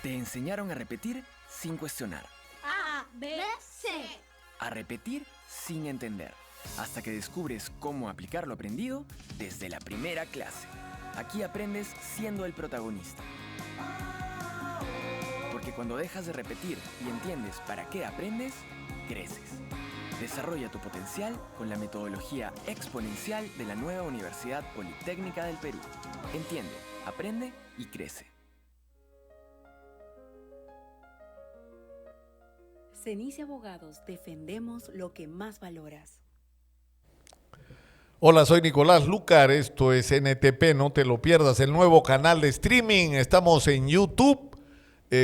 Te enseñaron a repetir sin cuestionar, A, B, C. a repetir sin entender, hasta que descubres cómo aplicar lo aprendido desde la primera clase. Aquí aprendes siendo el protagonista. Porque cuando dejas de repetir y entiendes para qué aprendes, creces. Desarrolla tu potencial con la metodología exponencial de la nueva Universidad Politécnica del Perú. Entiende, aprende y crece. Cenicia Abogados, defendemos lo que más valoras. Hola, soy Nicolás Lucar, esto es NTP, no te lo pierdas, el nuevo canal de streaming, estamos en YouTube.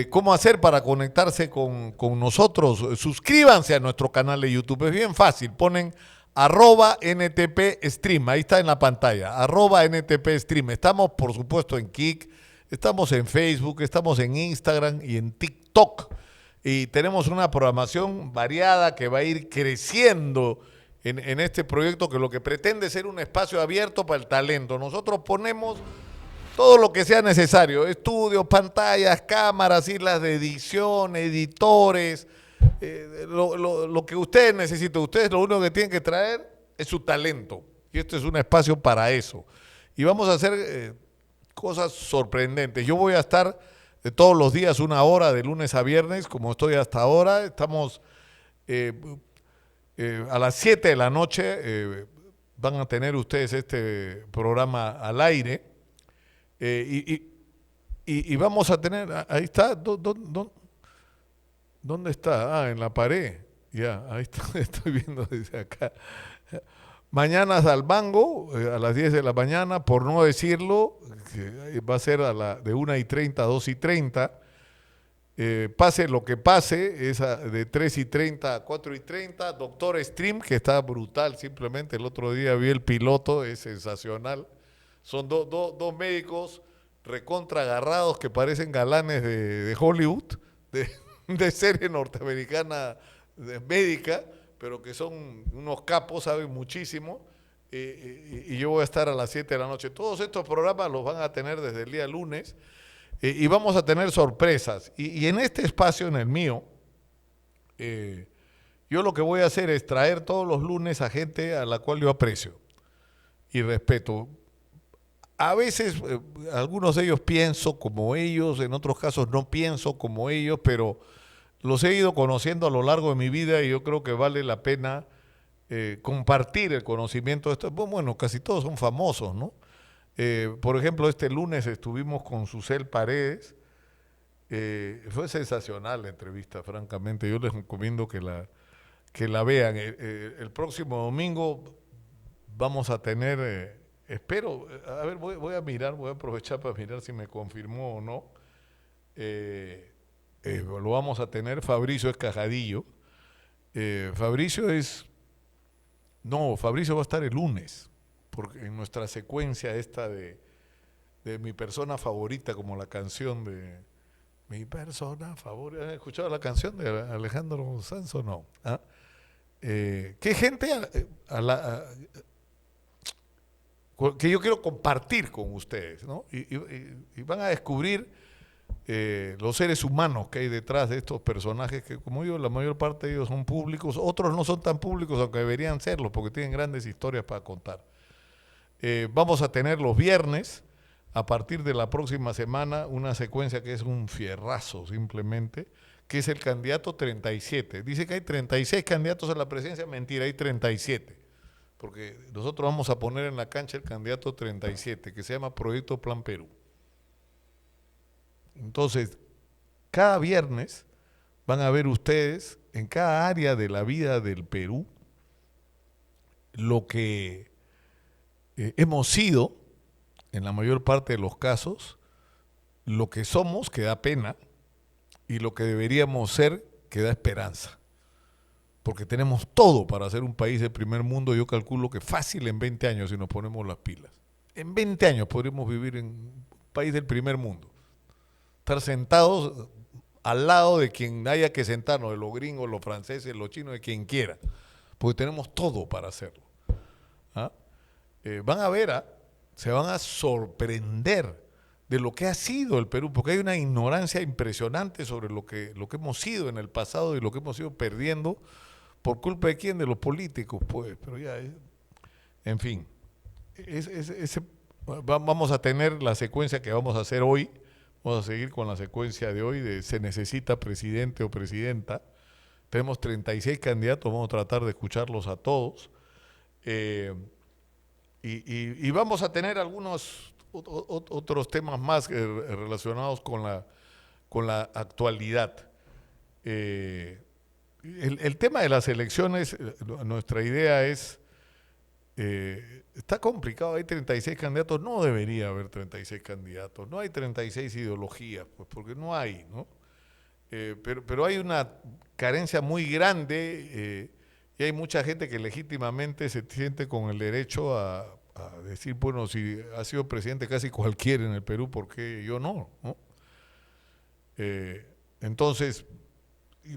¿Cómo hacer para conectarse con nosotros? Suscríbanse a nuestro canal de YouTube, es bien fácil, ponen @NTP Stream, ahí está en la pantalla, @NTP Stream. Estamos por supuesto en Kik, estamos en Facebook, estamos en Instagram y en TikTok. Y tenemos una programación variada que va a ir creciendo en este proyecto, que lo que pretende es ser un espacio abierto para el talento. Nosotros ponemos todo lo que sea necesario, estudios, pantallas, cámaras, islas de edición, editores, lo que ustedes necesiten. Ustedes lo único que tienen que traer es su talento. Y este es un espacio para eso. Y vamos a hacer cosas sorprendentes. Yo voy a estar todos los días 1 hora, de lunes a viernes, como estoy hasta ahora. Estamos a las 7 de la noche, van a tener ustedes este programa al aire. Y vamos a tener, ahí está, ¿dónde está? Ah, en la pared, ya, ahí está, estoy viendo desde acá. Mañanas al Bango, a las 10 de la mañana, por no decirlo, que va a ser de 1:30 a 2:30. Pase lo que pase, es de 3:30 a 4:30. Doctor Stream, que está brutal, simplemente el otro día vi el piloto, es sensacional. Son dos médicos recontra agarrados que parecen galanes de Hollywood, de serie norteamericana médica, pero que son unos capos, saben muchísimo, y yo voy a estar a las 7 de la noche. Todos estos programas los van a tener desde el día lunes, y vamos a tener sorpresas. Y en este espacio, en el mío, yo lo que voy a hacer es traer todos los lunes a gente a la cual yo aprecio y respeto. A veces, algunos de ellos pienso como ellos, en otros casos no pienso como ellos, pero los he ido conociendo a lo largo de mi vida y yo creo que vale la pena compartir el conocimiento de esto. Bueno, casi todos son famosos, ¿no? Por ejemplo, este lunes estuvimos con Susel Paredes. Fue sensacional la entrevista, francamente. Yo les recomiendo que la vean. El próximo domingo vamos a tener, espero, a ver, voy a mirar, voy a aprovechar para mirar si me confirmó o no. Lo vamos a tener. Fabricio Escajadillo. Fabricio va a estar el lunes, porque en nuestra secuencia esta de mi persona favorita, como la canción de mi persona favorita. ¿Han escuchado la canción de Alejandro Sanz o no? ¿Ah? ¿Qué gente que yo quiero compartir con ustedes, ¿no? Y van a descubrir los seres humanos que hay detrás de estos personajes que, como digo, la mayor parte de ellos son públicos, otros no son tan públicos, aunque deberían serlo, porque tienen grandes historias para contar. Vamos a tener los viernes, a partir de la próxima semana, una secuencia que es un fierrazo simplemente, que es el candidato 37. Dice que hay 36 candidatos a la presidencia, mentira, hay 37. Porque nosotros vamos a poner en la cancha el candidato 37, que se llama Proyecto Plan Perú. Entonces, cada viernes van a ver ustedes en cada área de la vida del Perú lo que hemos sido, en la mayor parte de los casos, lo que somos, que da pena, y lo que deberíamos ser, que da esperanza. Porque tenemos todo para ser un país de primer mundo. Yo calculo que fácil en 20 años, si nos ponemos las pilas. En 20 años podremos vivir en un país del primer mundo. Estar sentados al lado de quien haya que sentarnos, de los gringos, los franceses, los chinos, de quien quiera. Porque tenemos todo para hacerlo. ¿Ah? Van a ver, se van a sorprender de lo que ha sido el Perú, porque hay una ignorancia impresionante sobre lo que hemos sido en el pasado y lo que hemos ido perdiendo por culpa de quién, de los políticos, pues, pero ya, en fin, vamos a tener la secuencia que vamos a hacer hoy, vamos a seguir con la secuencia de hoy de se necesita presidente o presidenta. Tenemos 36 candidatos, vamos a tratar de escucharlos a todos. Y vamos a tener algunos otros temas más relacionados con la actualidad. El tema de las elecciones, nuestra idea es, está complicado, hay 36 candidatos, no debería haber 36 candidatos, no hay 36 ideologías, pues porque no hay, ¿no? Pero hay una carencia muy grande y hay mucha gente que legítimamente se siente con el derecho a decir, bueno, si ha sido presidente casi cualquiera en el Perú, ¿por qué yo no? ¿No? Entonces,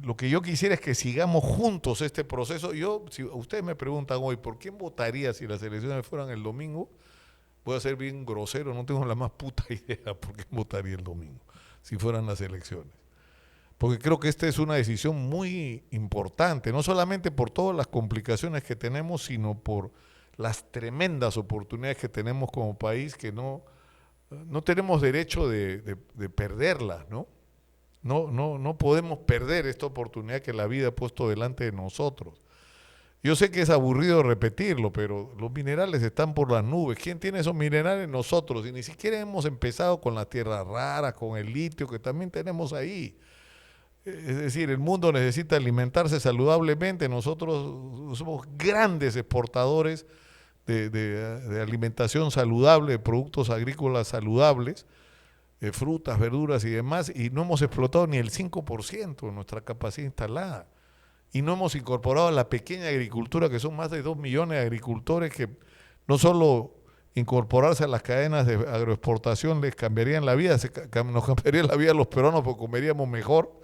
lo que yo quisiera es que sigamos juntos este proceso. Si ustedes me preguntan hoy, ¿por quién votaría si las elecciones fueran el domingo? Voy a ser bien grosero, no tengo la más puta idea por qué votaría el domingo, si fueran las elecciones. Porque creo que esta es una decisión muy importante, no solamente por todas las complicaciones que tenemos, sino por las tremendas oportunidades que tenemos como país que no tenemos derecho de perderlas, ¿no? No podemos perder esta oportunidad que la vida ha puesto delante de nosotros. Yo sé que es aburrido repetirlo, pero los minerales están por las nubes. ¿Quién tiene esos minerales? Nosotros. Y ni siquiera hemos empezado con las tierras raras, con el litio que también tenemos ahí. Es decir, el mundo necesita alimentarse saludablemente. Nosotros somos grandes exportadores de alimentación saludable, de productos agrícolas saludables, de frutas, verduras y demás, y no hemos explotado ni el 5% de nuestra capacidad instalada. Y no hemos incorporado a la pequeña agricultura, que son más de 2 millones de agricultores que no solo incorporarse a las cadenas de agroexportación les cambiarían la vida, nos cambiaría la vida a los peruanos porque comeríamos mejor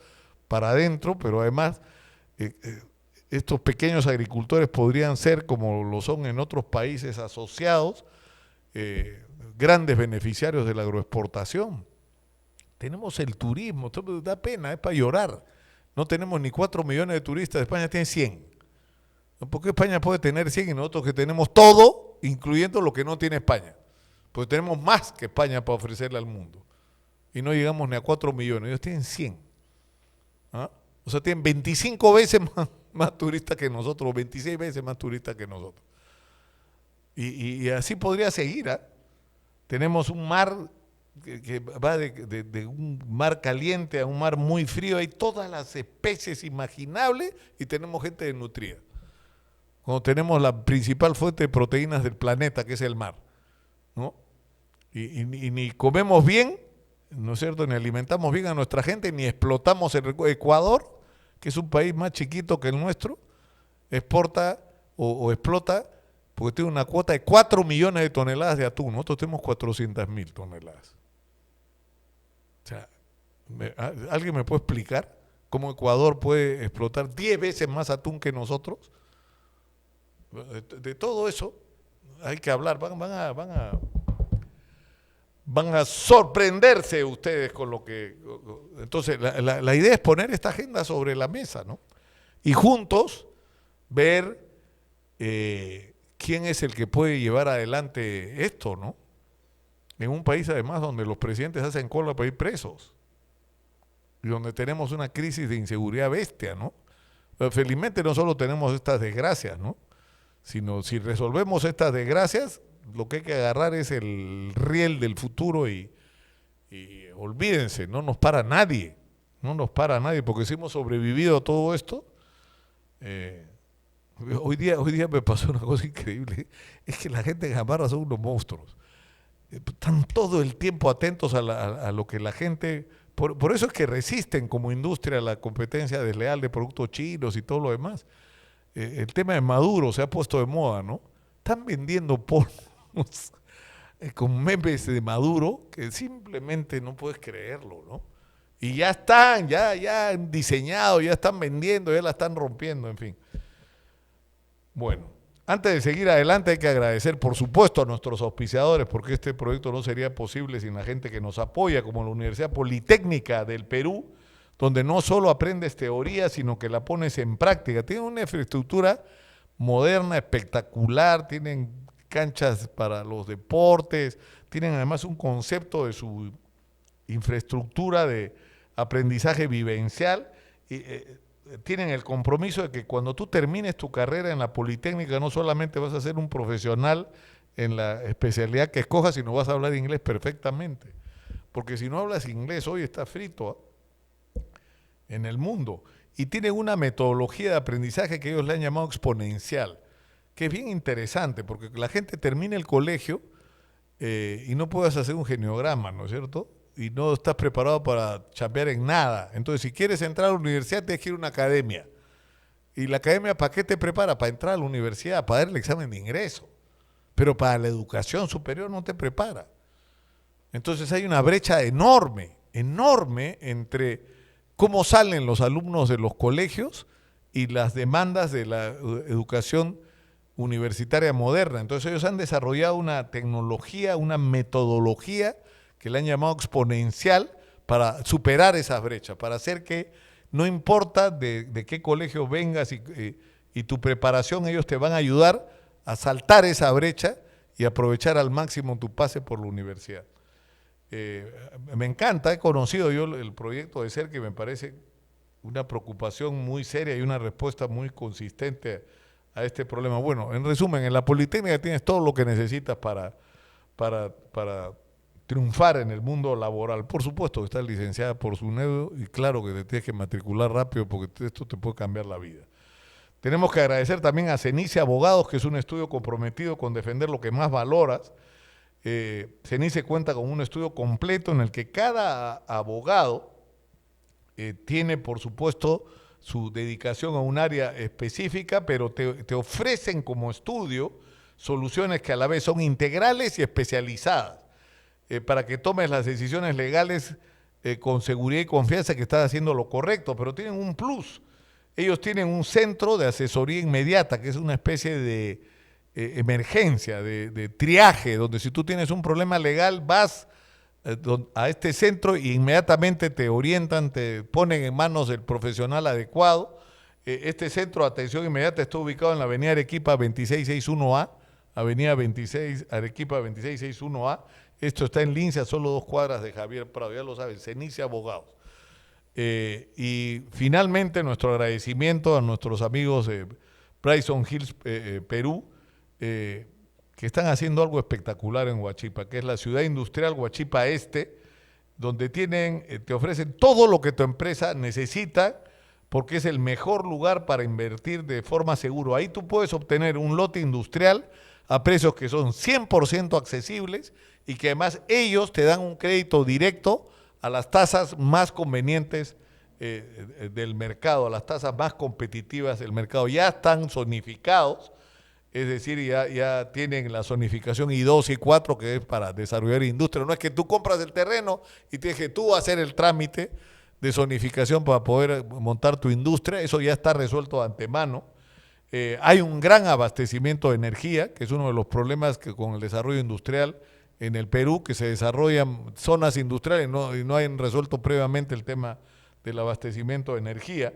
para adentro, pero además estos pequeños agricultores podrían ser, como lo son en otros países asociados, grandes beneficiarios de la agroexportación. Tenemos el turismo, esto da pena, es para llorar. No tenemos ni 4 millones de turistas, España tiene 100. ¿Por qué España puede tener 100 y nosotros que tenemos todo, incluyendo lo que no tiene España? Porque tenemos más que España para ofrecerle al mundo. Y no llegamos ni a 4 millones, ellos tienen 100. ¿Ah? O sea, tienen 25 veces más turistas que nosotros, 26 veces más turistas que nosotros. Y así podría seguir. ¿Ah? Tenemos un mar que va de un mar caliente a un mar muy frío, hay todas las especies imaginables y tenemos gente desnutrida. Cuando tenemos la principal fuente de proteínas del planeta, que es el mar, ¿no? Y ni comemos bien, ¿no es cierto?, ni alimentamos bien a nuestra gente, ni explotamos el Ecuador, que es un país más chiquito que el nuestro, exporta o explota porque tiene una cuota de 4 millones de toneladas de atún. Nosotros tenemos 400.000 toneladas. O sea, ¿alguien me puede explicar cómo Ecuador puede explotar 10 veces más atún que nosotros? De todo eso hay que hablar. Van a sorprenderse ustedes con lo que... Entonces, la idea es poner esta agenda sobre la mesa, ¿no? Y juntos ver quién es el que puede llevar adelante esto, ¿no? En un país además donde los presidentes hacen cola para ir presos y donde tenemos una crisis de inseguridad bestia, ¿no? Pero felizmente no solo tenemos estas desgracias, ¿no? Sino si resolvemos estas desgracias, lo que hay que agarrar es el riel del futuro y olvídense, no nos para nadie, porque si hemos sobrevivido a todo esto, hoy día me pasó una cosa increíble, es que la gente en Gamarra son unos monstruos. Están todo el tiempo atentos a lo que la gente... Por eso es que resisten como industria la competencia desleal de productos chinos y todo lo demás. El tema de Maduro se ha puesto de moda, ¿no? Están vendiendo pornos con memes de Maduro que simplemente no puedes creerlo, ¿no? Y ya están, ya han diseñado, ya están vendiendo, ya la están rompiendo, en fin. Bueno, Antes de seguir adelante hay que agradecer, por supuesto, a nuestros auspiciadores, porque este proyecto no sería posible sin la gente que nos apoya, como la Universidad Politécnica del Perú, donde no solo aprendes teoría, sino que la pones en práctica. Tienen una infraestructura moderna, espectacular, tienen canchas para los deportes, tienen además un concepto de su infraestructura de aprendizaje vivencial y tienen el compromiso de que cuando tú termines tu carrera en la Politécnica no solamente vas a ser un profesional en la especialidad que escojas, sino vas a hablar inglés perfectamente. Porque si no hablas inglés, hoy estás frito en el mundo. Y tienen una metodología de aprendizaje que ellos le han llamado exponencial, que es bien interesante, porque la gente termina el colegio y no puedes hacer un geniograma, ¿no es cierto? Y no estás preparado para chambear en nada. Entonces, si quieres entrar a la universidad, tienes que ir a una academia. ¿Y la academia para qué te prepara? Para entrar a la universidad, para dar el examen de ingreso. Pero para la educación superior no te prepara. Entonces hay una brecha enorme, enorme entre cómo salen los alumnos de los colegios y las demandas de la educación universitaria moderna. Entonces ellos han desarrollado una tecnología, una metodología que le han llamado exponencial para superar esas brechas, para hacer que no importa de qué colegio vengas y tu preparación, ellos te van a ayudar a saltar esa brecha y aprovechar al máximo tu pase por la universidad. Me encanta, he conocido yo el proyecto de cerca y me parece una preocupación muy seria y una respuesta muy consistente a este problema. Bueno, en resumen, en la Politécnica tienes todo lo que necesitas para triunfar en el mundo laboral. Por supuesto que estás licenciada por SUNEDU y claro que te tienes que matricular rápido porque esto te puede cambiar la vida. Tenemos que agradecer también a Cenice Abogados, que es un estudio comprometido con defender lo que más valoras. Cenice cuenta con un estudio completo en el que cada abogado tiene, por supuesto, su dedicación a un área específica, pero te ofrecen como estudio soluciones que a la vez son integrales y especializadas para que tomes las decisiones legales con seguridad y confianza que estás haciendo lo correcto, pero tienen un plus. Ellos tienen un centro de asesoría inmediata, que es una especie de emergencia, de triaje, donde si tú tienes un problema legal vas a este centro e inmediatamente te orientan, te ponen en manos del profesional adecuado. Este centro de atención inmediata está ubicado en la avenida Arequipa 2661A, avenida 26, Arequipa 2661A. Esto está en Lince, solo 2 cuadras de Javier Prado, ya lo saben, Cenice Abogados. Y finalmente nuestro agradecimiento a nuestros amigos de Bryson Hills Perú, que están haciendo algo espectacular en Huachipa, que es la ciudad industrial Huachipa Este, donde te ofrecen todo lo que tu empresa necesita, porque es el mejor lugar para invertir de forma segura. Ahí tú puedes obtener un lote industrial a precios que son 100% accesibles y que además ellos te dan un crédito directo a las tasas más convenientes del mercado, a las tasas más competitivas del mercado. Ya están zonificados, es decir, ya tienen la zonificación I2 y 4, que es para desarrollar industria. No es que tú compras el terreno y tienes que tú hacer el trámite de zonificación para poder montar tu industria, eso ya está resuelto de antemano. Hay un gran abastecimiento de energía, que es uno de los problemas que con el desarrollo industrial en el Perú, que se desarrollan zonas industriales y no hayan resuelto previamente el tema del abastecimiento de energía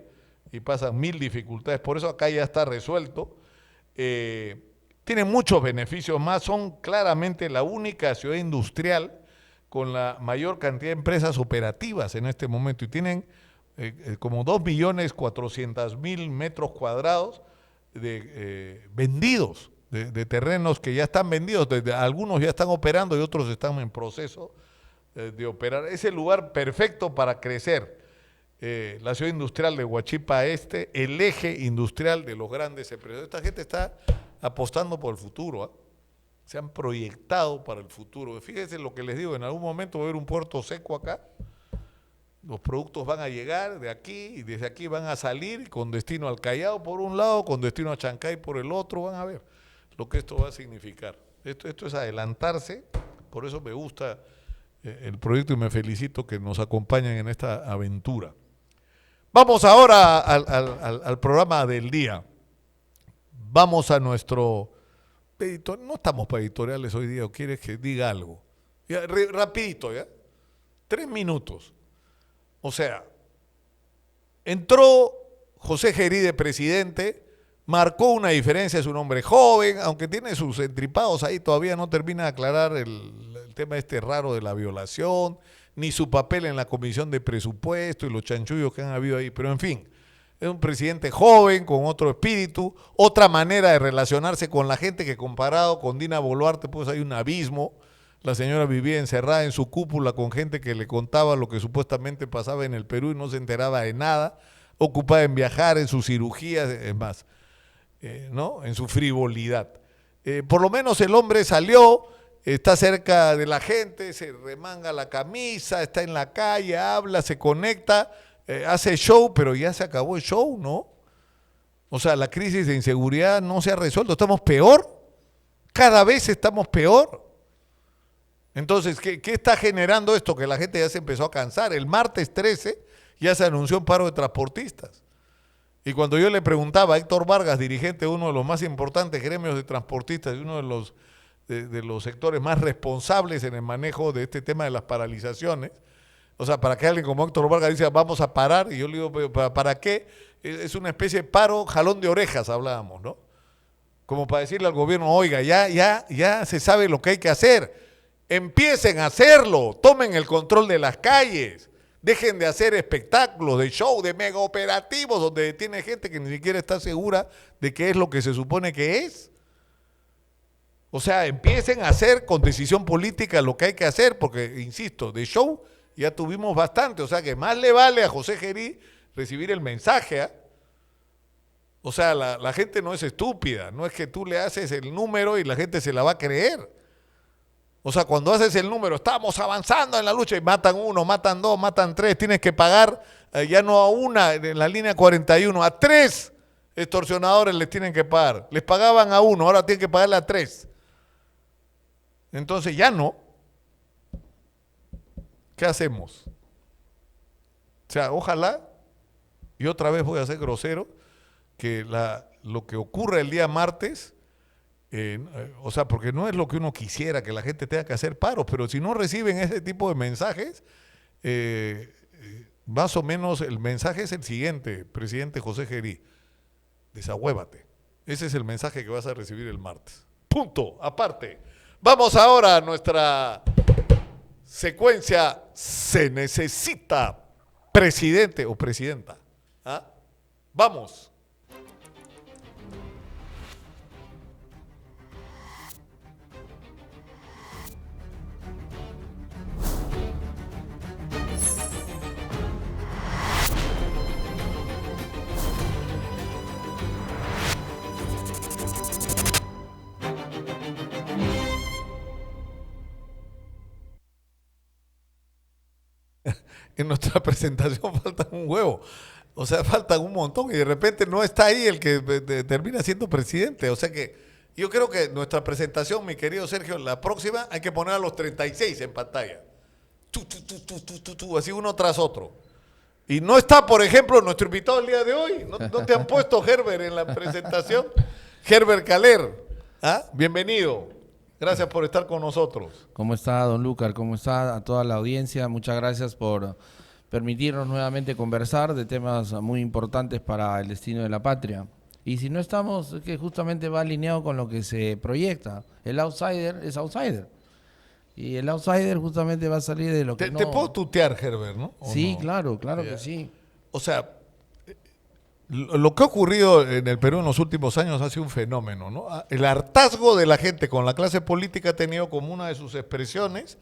y pasan 1000 dificultades. Por eso acá ya está resuelto. Tienen muchos beneficios más, son claramente la única ciudad industrial con la mayor cantidad de empresas operativas en este momento y tienen como 2.400.000 metros cuadrados vendidos, de terrenos que ya están vendidos, algunos ya están operando y otros están en proceso de operar. Es el lugar perfecto para crecer. La ciudad industrial de Huachipa Este, el eje industrial de los grandes empresarios. Esta gente está apostando por el futuro, ¿eh? Se han proyectado para el futuro. Fíjense lo que les digo, en algún momento va a haber un puerto seco acá, los productos van a llegar de aquí y desde aquí van a salir con destino al Callao por un lado, con destino a Chancay por el otro, van a ver lo que esto va a significar. Esto es adelantarse, por eso me gusta el proyecto y me felicito que nos acompañen en esta aventura. Vamos ahora al programa del día. vamos a nuestro editorial. No estamos para editoriales hoy día, ¿o quieres que diga algo? Ya, rapidito, ¿ya? 3 minutos. O sea, entró José Gerí de presidente, marcó una diferencia, es un hombre joven, aunque tiene sus entripados ahí, todavía no termina de aclarar el tema este raro de la violación, ni su papel en la comisión de presupuesto y los chanchullos que han habido ahí, pero en fin, es un presidente joven, con otro espíritu, otra manera de relacionarse con la gente que comparado con Dina Boluarte, pues hay un abismo. La señora vivía encerrada en su cúpula con gente que le contaba lo que supuestamente pasaba en el Perú y no se enteraba de nada, ocupada en viajar, en sus cirugías, es más, ¿no? En su frivolidad. Por lo menos el hombre salió, está cerca de la gente, se remanga la camisa, está en la calle, habla, se conecta, hace show, pero ya se acabó el show, ¿no? O sea, la crisis de inseguridad no se ha resuelto, estamos peor, cada vez estamos peor. Entonces, ¿qué está generando esto? Que la gente ya se empezó a cansar. El martes 13 ya se anunció un paro de transportistas. Y cuando yo le preguntaba a Héctor Vargas, dirigente de uno de los más importantes gremios de transportistas y uno de los sectores más responsables en el manejo de este tema de las paralizaciones, o sea, para que alguien como Héctor Vargas dice vamos a parar, y yo le digo, ¿para qué? Es una especie de paro, jalón de orejas hablábamos, ¿no? Como para decirle al gobierno, oiga, ya se sabe lo que hay que hacer. Empiecen a hacerlo, tomen el control de las calles, dejen de hacer espectáculos, de show, de mega operativos donde tiene gente que ni siquiera está segura de qué es lo que se supone que es. O sea, empiecen a hacer con decisión política lo que hay que hacer, porque, insisto, de show ya tuvimos bastante, o sea que más le vale a José Gerí recibir el mensaje, ¿eh? O sea, la gente no es estúpida, no es que tú le haces el número y la gente se la va a creer. O sea, cuando haces el número, estamos avanzando en la lucha y matan uno, matan dos, matan tres, tienes que pagar ya no a una en la línea 41, a 3 extorsionadores les tienen que pagar. Les pagaban a uno, ahora tienen que pagarle a 3. Entonces ya no. ¿Qué hacemos? O sea, ojalá, y otra vez voy a ser grosero, que lo que ocurra el día martes, o sea, porque no es lo que uno quisiera, que la gente tenga que hacer paros, pero si no reciben ese tipo de mensajes, más o menos el mensaje es el siguiente, presidente José Gerí, desahuévate. Ese es el mensaje que vas a recibir el martes. Punto, aparte. Vamos ahora a nuestra secuencia, se necesita presidente o presidenta. ¿Ah? Vamos. En nuestra presentación faltan un huevo, o sea, faltan un montón y de repente no está ahí el que termina siendo presidente. O sea que yo creo que nuestra presentación, mi querido Sergio, la próxima hay que poner a los 36 en pantalla. Así uno tras otro. Y no está, por ejemplo, nuestro invitado el día de hoy. ¿No te han puesto Herbert en la presentación? Herbert Caler. ¿Ah? Bienvenido. Gracias por estar con nosotros. ¿Cómo está, don Lúcar? ¿Cómo está a toda la audiencia? Muchas gracias por permitirnos nuevamente conversar de temas muy importantes para el destino de la patria. Y si no estamos, es que justamente va alineado con lo que se proyecta. El outsider es outsider. Y el outsider justamente va a salir de lo que no... Te puedo tutear, Herbert, ¿no? Sí, no? claro que sí. O sea, lo que ha ocurrido en el Perú en los últimos años ha sido un fenómeno, ¿no? El hartazgo de la gente con la clase política ha tenido como una de sus expresiones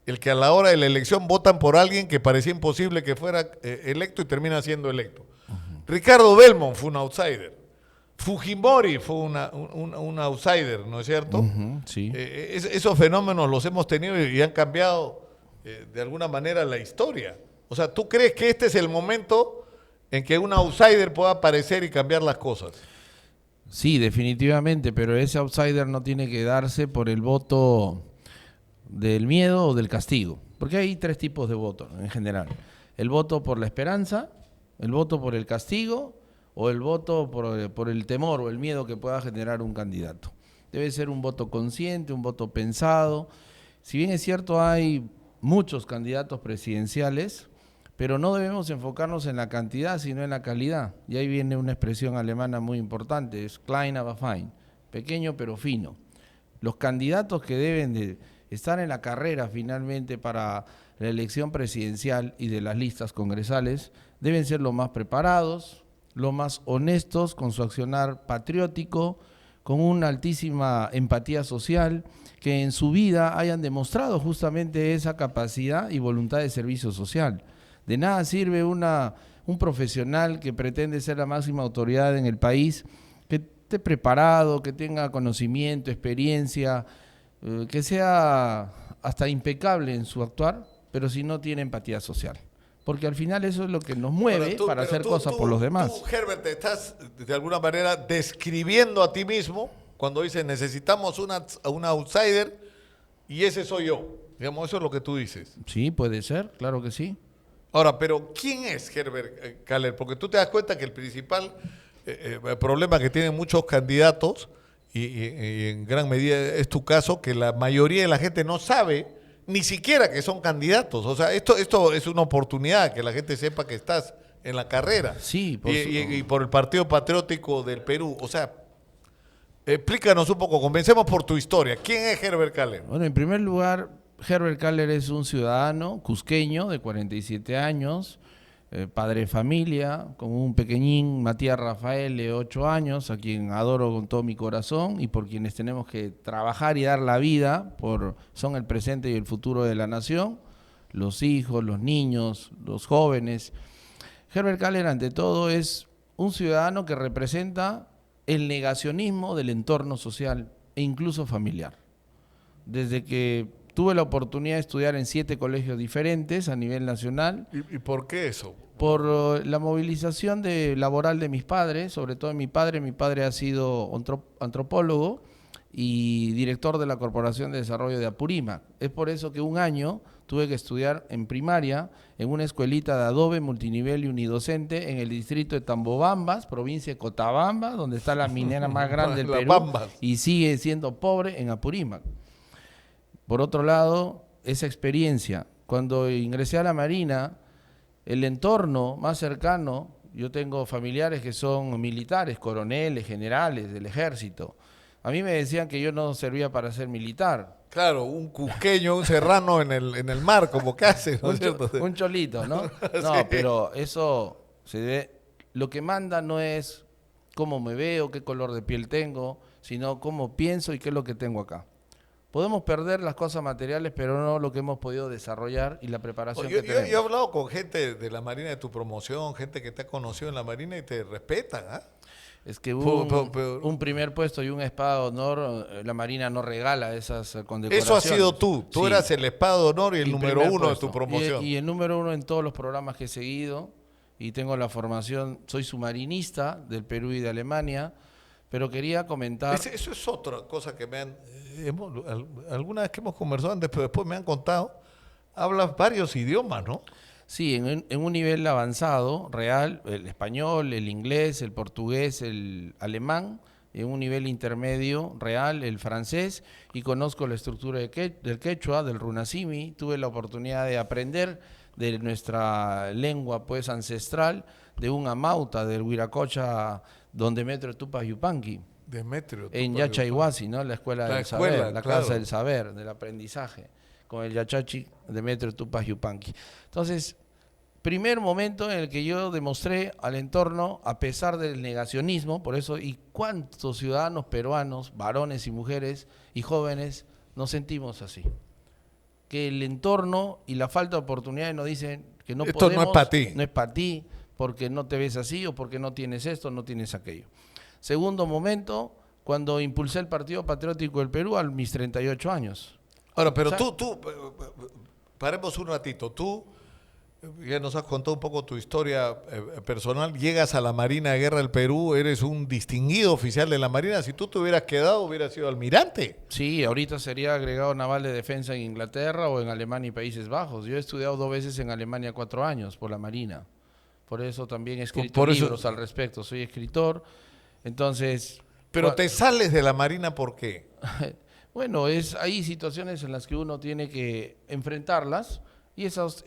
el que a la hora de la elección votan por alguien que parecía imposible que fuera electo y termina siendo electo. Ricardo Belmont fue un outsider. Fujimori fue un outsider, ¿no es cierto? Sí. Esos fenómenos los hemos tenido y han cambiado de alguna manera la historia. O sea, ¿tú crees que este es el momento en que un outsider pueda aparecer y cambiar las cosas? Sí, definitivamente, pero ese outsider no tiene que darse por el voto del miedo o del castigo, porque hay 3 tipos de votos en general: el voto por la esperanza, el voto por el castigo o el voto por el temor o el miedo que pueda generar un candidato. Debe ser un voto consciente, un voto pensado. Si bien es cierto, hay muchos candidatos presidenciales, pero no debemos enfocarnos en la cantidad, sino en la calidad. Y ahí viene una expresión alemana muy importante, es klein aber fein, pequeño pero fino. Los candidatos que deben de estar en la carrera finalmente para la elección presidencial y de las listas congresales deben ser los más preparados, los más honestos con su accionar patriótico, con una altísima empatía social, que en su vida hayan demostrado justamente esa capacidad y voluntad de servicio social. De nada sirve un profesional que pretende ser la máxima autoridad en el país, que esté preparado, que tenga conocimiento, experiencia, que sea hasta impecable en su actuar, pero si no tiene empatía social. Porque al final eso es lo que nos mueve para hacer cosas por los demás. Tú, Herbert, te estás de alguna manera describiendo a ti mismo cuando dices necesitamos una outsider y ese soy yo. Digamos, eso es lo que tú dices. Sí, puede ser, claro que sí. Ahora, pero ¿quién es Herbert Kaller? Porque tú te das cuenta que el principal problema que tienen muchos candidatos, y en gran medida es tu caso, que la mayoría de la gente no sabe ni siquiera que son candidatos. O sea, esto es una oportunidad, que la gente sepa que estás en la carrera. Sí, y por el Partido Patriótico del Perú. O sea, explícanos un poco, comencemos por tu historia. ¿Quién es Herbert Kaller? Bueno, en primer lugar, Herbert Kaller es un ciudadano cusqueño de 47 años, padre de familia, con un pequeñín, Matías Rafael, de 8 años, a quien adoro con todo mi corazón y por quienes tenemos que trabajar y dar la vida, son el presente y el futuro de la nación, los hijos, los niños, los jóvenes. Herbert Kaller, ante todo, es un ciudadano que representa el negacionismo del entorno social e incluso familiar. Desde que tuve la oportunidad de estudiar en 7 colegios diferentes a nivel nacional. ¿Y por qué eso? Por la movilización laboral de mis padres, sobre todo mi padre ha sido antropólogo y director de la Corporación de Desarrollo de Apurímac. Es por eso que un año tuve que estudiar en primaria en una escuelita de adobe multinivel y unidocente en el distrito de Tambobambas, provincia de Cotabamba, donde está la minera más grande del Perú, y sigue siendo pobre en Apurímac. Por otro lado, esa experiencia, cuando ingresé a la Marina, el entorno más cercano, yo tengo familiares que son militares, coroneles, generales del ejército. A mí me decían que yo no servía para ser militar. Claro, un cusqueño, un serrano en el mar, como que hace, ¿no es cierto? Un cholito, ¿no? No, sí. Pero eso se ve. Lo que manda no es cómo me veo, qué color de piel tengo, sino cómo pienso y qué es lo que tengo acá. Podemos perder las cosas materiales, pero no lo que hemos podido desarrollar y la preparación que tenemos. Yo he hablado con gente de la Marina, de tu promoción, gente que te ha conocido en la Marina y te respetan, ¿ah? Es que un primer puesto y un espada de honor, la Marina no regala esas condecoraciones. Eso has sido tú Sí. eras el espada de honor y el número 1 de tu promoción. Y el número 1 en todos los programas que he seguido, y tengo la formación, soy submarinista del Perú y de Alemania, pero quería comentar... Eso es otra cosa que alguna vez que hemos conversado antes, pero después me han contado, hablas varios idiomas, ¿no? Sí, en un nivel avanzado, real, el español, el inglés, el portugués, el alemán, en un nivel intermedio, real, el francés, y conozco la estructura del quechua, del runasimi. Tuve la oportunidad de aprender de nuestra lengua pues ancestral, de un amauta, del Huiracocha, don Demetrio Tupac Yupanqui. Demetrio Tupac En Yachayhuasi, ¿no? La escuela del saber, la claro. casa del saber, del aprendizaje, con el Yachachi Demetrio Tupac Yupanqui. Entonces, primer momento en el que yo demostré al entorno, a pesar del negacionismo, por eso, y cuántos ciudadanos peruanos, varones y mujeres y jóvenes, nos sentimos así. Que el entorno y la falta de oportunidades nos dicen que no Esto podemos, no es para ti. No es para ti, porque no te ves así o porque no tienes esto, no tienes aquello. Segundo momento, cuando impulsé el Partido Patriótico del Perú a mis 38 años. Ahora, pero tú, paremos un ratito, tú ya nos has contado un poco tu historia personal, llegas a la Marina de Guerra del Perú, eres un distinguido oficial de la Marina, si tú te hubieras quedado hubieras sido almirante. Sí, ahorita sería agregado naval de defensa en Inglaterra o en Alemania y Países Bajos. Yo he estudiado 2 veces en Alemania 4 años por la Marina. Por eso también he escrito Por eso- libros al respecto. Soy escritor. Entonces, Pero te sales de la Marina, ¿por qué? bueno, hay situaciones en las que uno tiene que enfrentarlas y esas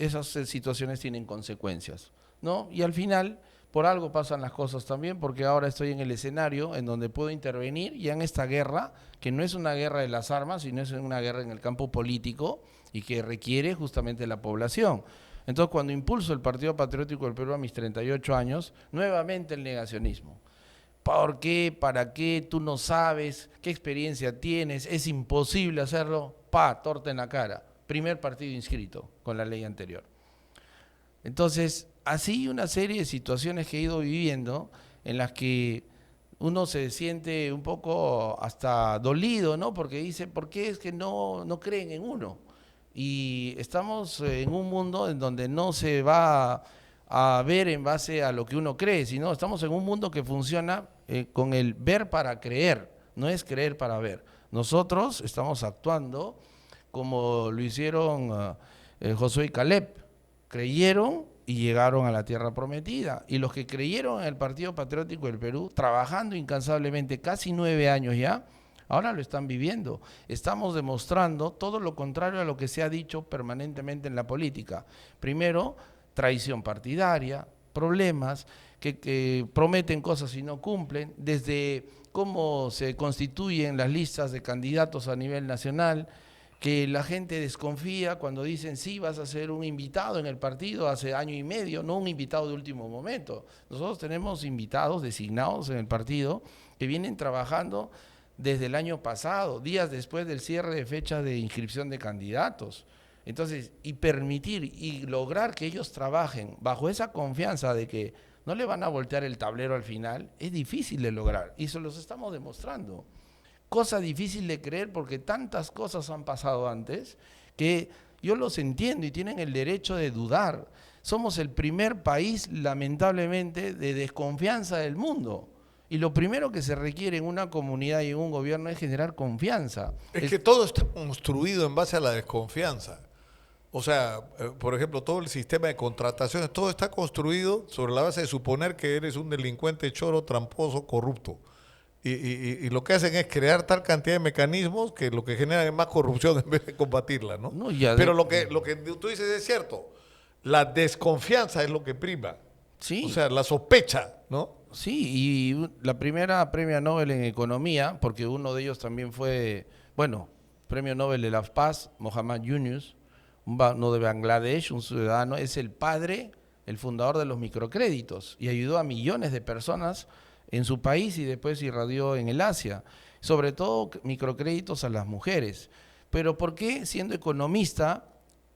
situaciones tienen consecuencias, ¿no? Y al final, por algo pasan las cosas también, porque ahora estoy en el escenario en donde puedo intervenir ya en esta guerra, que no es una guerra de las armas, sino es una guerra en el campo político y que requiere justamente la población. Entonces, cuando impulso el Partido Patriótico del Perú a mis 38 años, nuevamente el negacionismo. ¿Por qué? ¿Para qué? Tú no sabes, ¿qué experiencia tienes? Es imposible hacerlo. Torta en la cara. Primer partido inscrito con la ley anterior. Entonces, así una serie de situaciones que he ido viviendo en las que uno se siente un poco hasta dolido, ¿no? Porque dice, ¿por qué es que no creen en uno? Y estamos en un mundo en donde no se va a ver en base a lo que uno cree, sino estamos en un mundo que funciona con el ver para creer, no es creer para ver. Nosotros estamos actuando como lo hicieron Josué y Caleb, creyeron y llegaron a la tierra prometida. Y los que creyeron en el Partido Patriótico del Perú, trabajando incansablemente casi 9 años ya, ahora lo están viviendo. Estamos demostrando todo lo contrario a lo que se ha dicho permanentemente en la política. Primero, traición partidaria, problemas que prometen cosas y no cumplen, desde cómo se constituyen las listas de candidatos a nivel nacional, que la gente desconfía cuando dicen sí, vas a ser un invitado en el partido hace año y medio, no un invitado de último momento. Nosotros tenemos invitados designados en el partido que vienen trabajando desde el año pasado, días después del cierre de fecha de inscripción de candidatos. Entonces, y permitir y lograr que ellos trabajen bajo esa confianza de que no le van a voltear el tablero al final, es difícil de lograr y se los estamos demostrando. Cosa difícil de creer porque tantas cosas han pasado antes que yo los entiendo y tienen el derecho de dudar. Somos el primer país, lamentablemente, de desconfianza del mundo. Y lo primero que se requiere en una comunidad y en un gobierno es generar confianza. Es que todo está construido en base a la desconfianza. O sea, por ejemplo, todo el sistema de contrataciones, todo está construido sobre la base de suponer que eres un delincuente choro, tramposo, corrupto. Y lo que hacen es crear tal cantidad de mecanismos que lo que generan es más corrupción en vez de combatirla, ¿no? Pero lo que tú dices es cierto. La desconfianza es lo que prima. Sí. O sea, la sospecha, ¿no? Sí, y la primera premio Nobel en economía, porque uno de ellos también fue, bueno, premio Nobel de la Paz, Mohammad Yunus, uno de Bangladesh, un ciudadano, es el padre, el fundador de los microcréditos y ayudó a millones de personas en su país y después irradió en el Asia, sobre todo microcréditos a las mujeres. Pero ¿por qué siendo economista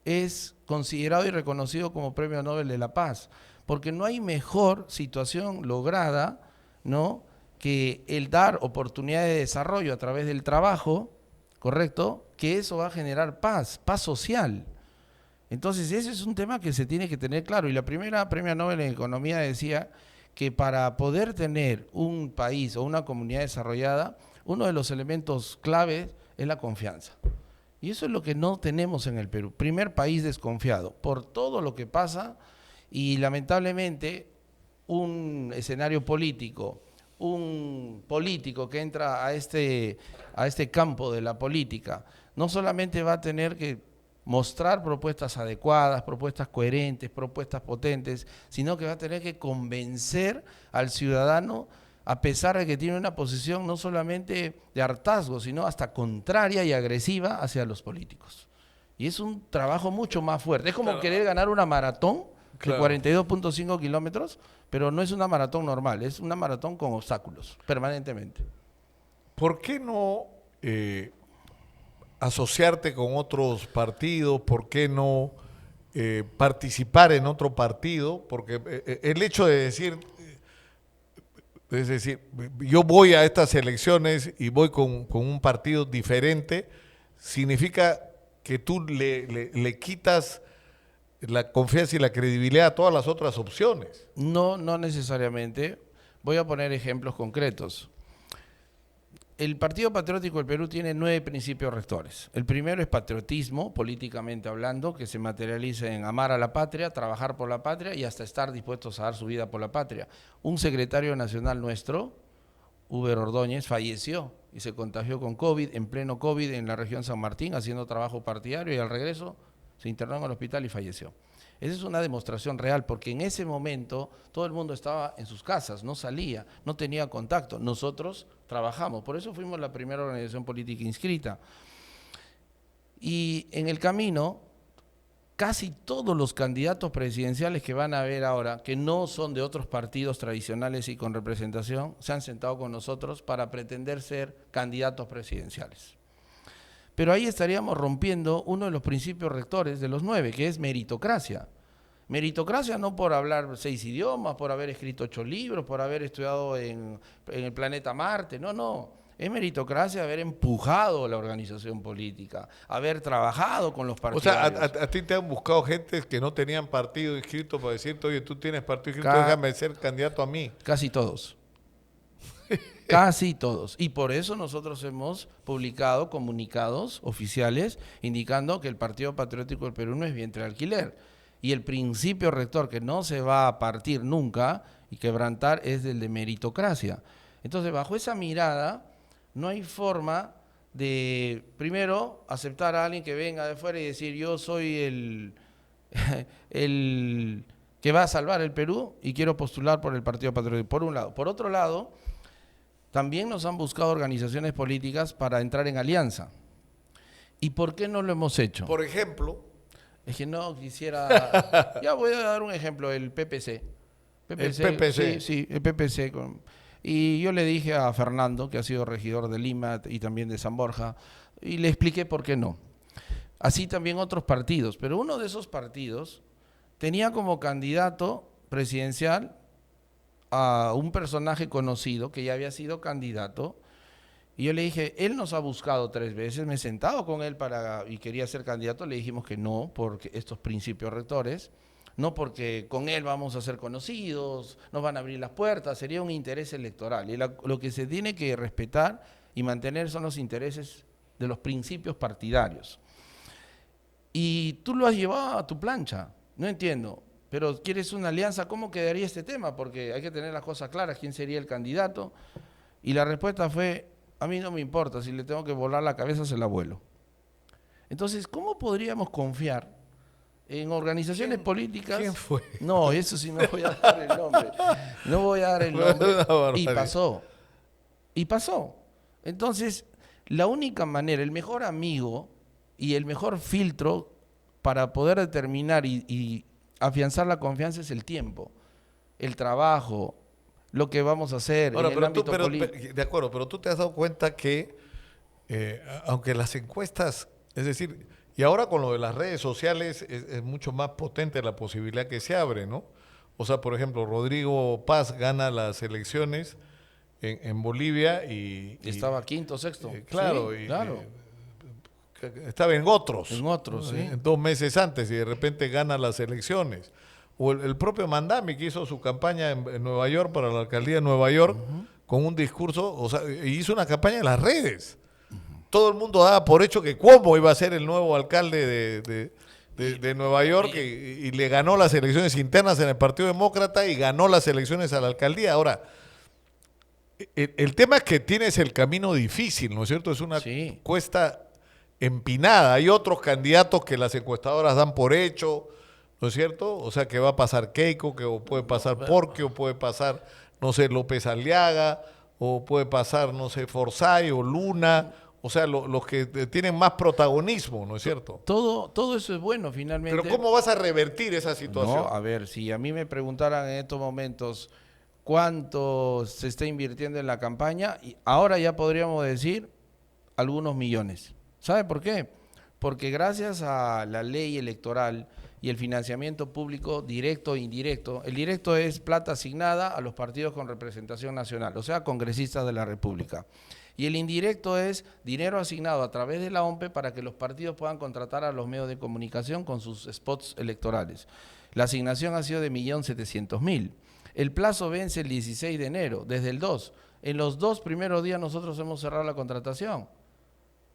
es considerado y reconocido como Premio Nobel de la Paz? Porque no hay mejor situación lograda, ¿no?, que el dar oportunidad de desarrollo a través del trabajo, ¿correcto?, que eso va a generar paz social. Entonces ese es un tema que se tiene que tener claro. Y la primera Premio Nobel en Economía decía que para poder tener un país o una comunidad desarrollada, uno de los elementos claves es la confianza. Y eso es lo que no tenemos en el Perú. Primer país desconfiado por todo lo que pasa y lamentablemente un escenario político, un político que entra a este campo de la política, no solamente va a tener que mostrar propuestas adecuadas, propuestas coherentes, propuestas potentes, sino que va a tener que convencer al ciudadano a pesar de que tiene una posición no solamente de hartazgo, sino hasta contraria y agresiva hacia los políticos. Y es un trabajo mucho más fuerte. Es como querer ganar una maratón de 42.5 kilómetros, pero no es una maratón normal, es una maratón con obstáculos, permanentemente. ¿Por qué no asociarte con otros partidos? ¿Por qué no participar en otro partido? Porque el hecho de decir, es decir, yo voy a estas elecciones y voy con un partido diferente, significa que tú le quitas la confianza y la credibilidad a todas las otras opciones. No, no necesariamente. Voy a poner ejemplos concretos. el Partido Patriótico del Perú tiene 9 principios rectores. El primero es patriotismo, políticamente hablando, que se materializa en amar a la patria, trabajar por la patria y hasta estar dispuestos a dar su vida por la patria. Un secretario nacional nuestro, Uber Ordóñez, falleció y se contagió con COVID, en pleno COVID en la región San Martín, haciendo trabajo partidario, y al regreso se internó en el hospital y falleció. Esa es una demostración real, porque en ese momento todo el mundo estaba en sus casas, no salía, no tenía contacto. Nosotros trabajamos, por eso fuimos la primera organización política inscrita. Y en el camino, casi todos los candidatos presidenciales que van a ver ahora, que no son de otros partidos tradicionales y con representación, se han sentado con nosotros para pretender ser candidatos presidenciales. Pero ahí estaríamos rompiendo uno de los principios rectores de los 9, que es meritocracia. Meritocracia no por hablar 6 idiomas, por haber escrito 8 libros, por haber estudiado en el planeta Marte, no. Es meritocracia haber empujado la organización política, haber trabajado con los partidos. O sea, a ti te han buscado gente que no tenían partido inscrito para decirte, oye, tú tienes partido inscrito, déjame ser candidato a mí. Casi todos. Casi todos. Y por eso nosotros hemos publicado comunicados oficiales indicando que el Partido Patriótico del Perú no es vientre de alquiler. Y el principio rector que no se va a partir nunca y quebrantar es el de meritocracia. Entonces, bajo esa mirada, no hay forma de, primero, aceptar a alguien que venga de fuera y decir, yo soy el que va a salvar el Perú y quiero postular por el Partido Patriótico, por un lado. Por otro lado, también nos han buscado organizaciones políticas para entrar en alianza. ¿Y por qué no lo hemos hecho? Por ejemplo. Es que no quisiera... Ya voy a dar un ejemplo, el PPC. El PPC. Sí, el PPC. Y yo le dije a Fernando, que ha sido regidor de Lima y también de San Borja, y le expliqué por qué no. Así también otros partidos, pero uno de esos partidos tenía como candidato presidencial a un personaje conocido que ya había sido candidato, y yo le dije, él nos ha buscado 3 veces, me he sentado con él y quería ser candidato, le dijimos que no, porque estos principios rectores, no porque con él vamos a ser conocidos, nos van a abrir las puertas, sería un interés electoral, y lo que se tiene que respetar y mantener son los intereses de los principios partidarios. Y tú lo has llevado a tu plancha, no entiendo. Pero quieres una alianza, ¿cómo quedaría este tema? Porque hay que tener las cosas claras, quién sería el candidato. Y la respuesta fue, a mí no me importa, si le tengo que volar la cabeza se la vuelo. Entonces, ¿cómo podríamos confiar en organizaciones políticas? ¿Quién fue? No, eso sí no voy a dar el nombre. No voy a dar el nombre. Y pasó. Y pasó. Entonces, la única manera, el mejor amigo y el mejor filtro para poder determinar y afianzar la confianza es el tiempo, el trabajo, lo que vamos a hacer en el ámbito político. De acuerdo, pero tú te has dado cuenta que, aunque las encuestas, es decir, y ahora con lo de las redes sociales es mucho más potente la posibilidad que se abre, ¿no? O sea, por ejemplo, Rodrigo Paz gana las elecciones en Bolivia y estaba quinto, sexto. Claro, sí, claro. Estaba en otros. En otros, sí. 2 meses antes y de repente gana las elecciones. O el propio Mandami que hizo su campaña en Nueva York para la alcaldía de Nueva York con un discurso, o sea, hizo una campaña en las redes. Todo el mundo daba por hecho que Cuomo iba a ser el nuevo alcalde de Nueva York y le ganó las elecciones internas en el Partido Demócrata y ganó las elecciones a la alcaldía. Ahora, el tema es que tienes el camino difícil, ¿no es cierto? Es una cuesta empinada. Hay otros candidatos que las encuestadoras dan por hecho, ¿no es cierto? O sea, que va a pasar Keiko, que puede pasar Porque, o puede pasar, no sé, López Aliaga, o puede pasar, no sé, Forsyth o Luna, o sea, los que tienen más protagonismo, ¿no es cierto? Todo eso es bueno, finalmente. Pero ¿cómo vas a revertir esa situación? No, a ver, si a mí me preguntaran en estos momentos cuánto se está invirtiendo en la campaña, y ahora ya podríamos decir algunos millones. ¿Sabe por qué? Porque gracias a la ley electoral y el financiamiento público directo e indirecto, el directo es plata asignada a los partidos con representación nacional, o sea, congresistas de la República. Y el indirecto es dinero asignado a través de la OMPE para que los partidos puedan contratar a los medios de comunicación con sus spots electorales. La asignación ha sido de 1.700.000. El plazo vence el 16 de enero, desde el 2. En los 2 primeros días nosotros hemos cerrado la contratación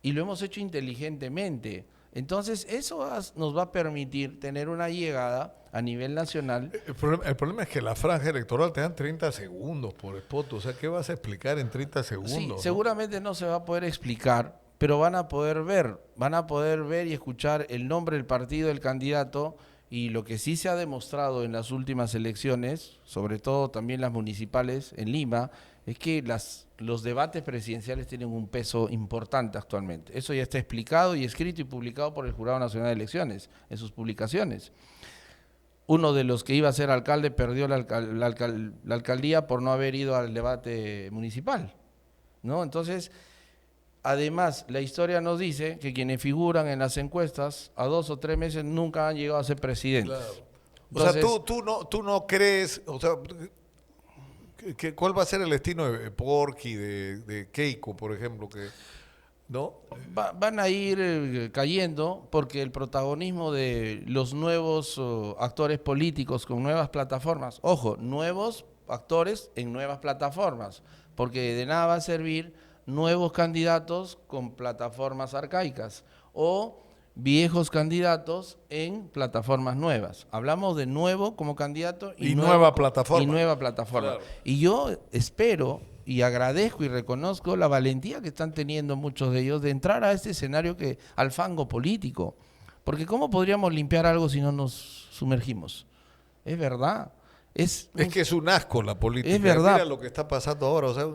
y lo hemos hecho inteligentemente. Entonces, eso nos va a permitir tener una llegada a nivel nacional. El problema es que la franja electoral te dan 30 segundos por spot. O sea, ¿qué vas a explicar en 30 segundos? Sí, ¿no? seguramente no se va a poder explicar, pero van a poder ver y escuchar el nombre del partido, del candidato, y lo que sí se ha demostrado en las últimas elecciones, sobre todo también las municipales en Lima, es que los debates presidenciales tienen un peso importante actualmente. Eso ya está explicado y escrito y publicado por el Jurado Nacional de Elecciones en sus publicaciones. Uno de los que iba a ser alcalde perdió la alcaldía por no haber ido al debate municipal, ¿no? Entonces, además, la historia nos dice que quienes figuran en las encuestas a 2 o 3 meses nunca han llegado a ser presidentes. Claro. Entonces, O sea, tú no crees, o sea, ¿cuál va a ser el destino de Porky, de Keiko, por ejemplo, ¿no? van a ir cayendo porque el protagonismo de los nuevos actores políticos con nuevas plataformas, ojo, nuevos actores en nuevas plataformas, porque de nada va a servir nuevos candidatos con plataformas arcaicas o viejos candidatos en plataformas nuevas. Hablamos de nuevo como candidato y nueva plataforma. Y nueva plataforma. Claro. Y yo espero y agradezco y reconozco la valentía que están teniendo muchos de ellos de entrar a este escenario al fango político. Porque ¿cómo podríamos limpiar algo si no nos sumergimos? Es verdad. Es que es un asco la política. Es verdad. Mira lo que está pasando ahora. O sea,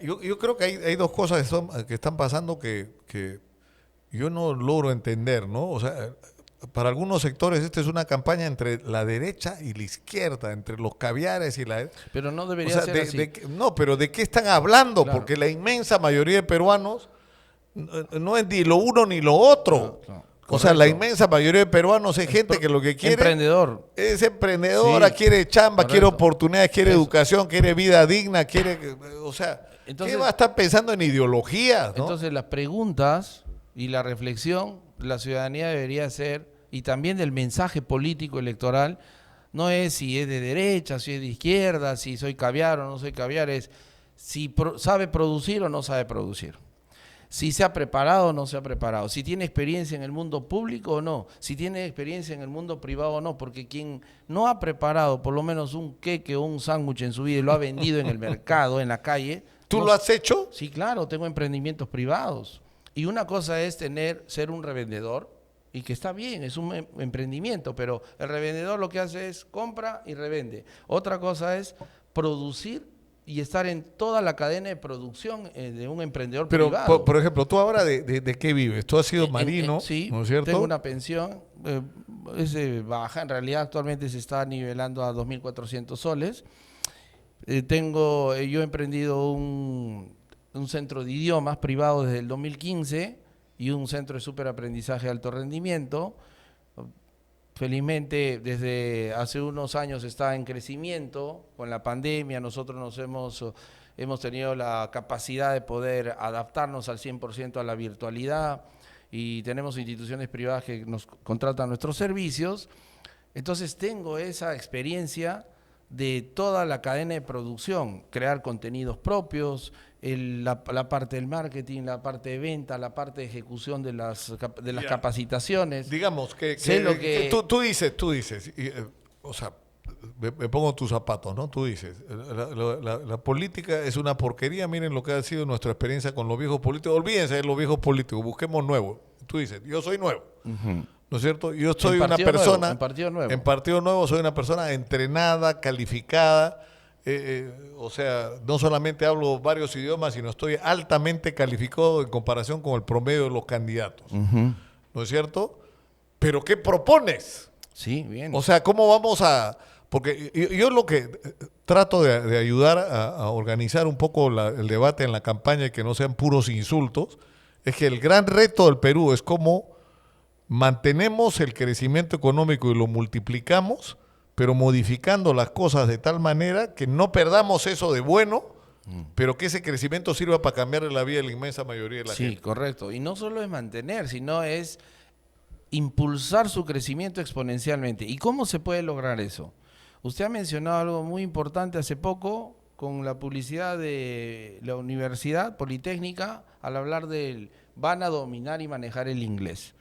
yo creo que hay dos cosas que están pasando que yo no logro entender, ¿no? O sea, para algunos sectores esta es una campaña entre la derecha y la izquierda, entre los caviares y la... Pero no debería ser así. No, pero ¿de qué están hablando? Claro. Porque la inmensa mayoría de peruanos no es ni lo uno ni lo otro. Claro. O sea, la Correcto. inmensa mayoría de peruanos es gente que lo que quiere... Emprendedor. Es emprendedora, Sí, quiere chamba, correcto. quiere oportunidades, quiere Eso. educación, quiere vida digna, o sea, Entonces, ¿qué va a estar pensando en ideologías, no? Entonces las preguntas y la reflexión de la ciudadanía debería ser, y también del mensaje político electoral, no es si es de derecha, si es de izquierda, si soy caviar o no soy caviar, es si sabe producir o no sabe producir. Si se ha preparado o no se ha preparado, si tiene experiencia en el mundo público o no, si tiene experiencia en el mundo privado o no, porque quien no ha preparado por lo menos un queque o un sándwich en su vida y lo ha vendido en el mercado, en la calle. ¿Tú no lo has hecho? Sí, claro, tengo emprendimientos privados. Y una cosa es ser un revendedor, y que está bien, es un emprendimiento, pero el revendedor lo que hace es compra y revende. Otra cosa es producir y estar en toda la cadena de producción de un emprendedor Pero, privado. por ejemplo, tú ahora de qué vives? Tú has sido marino, sí, ¿no es cierto? tengo una pensión, es baja, en realidad actualmente se está nivelando a 2.400 soles. Yo he emprendido un centro de idiomas privado desde el 2015 y un centro de superaprendizaje de alto rendimiento. Felizmente desde hace unos años está en crecimiento. Con la pandemia nosotros hemos tenido la capacidad de poder adaptarnos al 100% a la virtualidad y tenemos instituciones privadas que nos contratan nuestros servicios. Entonces tengo esa experiencia de toda la cadena de producción, crear contenidos propios, la parte del marketing, la parte de venta, la parte de ejecución de las capacitaciones. Digamos que tú dices, o sea, me pongo tus zapatos, ¿no? Tú dices, la política es una porquería, miren lo que ha sido nuestra experiencia con los viejos políticos, olvídense de los viejos políticos, busquemos nuevos. Tú dices, yo soy nuevo. ¿No es cierto? Yo soy una persona... En Partido Nuevo. En Partido Nuevo soy una persona entrenada, calificada, o sea, no solamente hablo varios idiomas, sino estoy altamente calificado en comparación con el promedio de los candidatos. ¿No es cierto? Pero ¿qué propones? Sí, bien. O sea, ¿cómo vamos a...? Porque yo lo que trato de ayudar a organizar un poco el debate en la campaña y que no sean puros insultos, es que el gran reto del Perú es cómo mantenemos el crecimiento económico y lo multiplicamos, pero modificando las cosas de tal manera que no perdamos eso de bueno, pero que ese crecimiento sirva para cambiarle la vida a la inmensa mayoría de la gente. Sí, correcto. Y no solo es mantener, sino es impulsar su crecimiento exponencialmente. ¿Y cómo se puede lograr eso? Usted ha mencionado algo muy importante hace poco, con la publicidad de la Universidad Politécnica al hablar del van a dominar y manejar el inglés.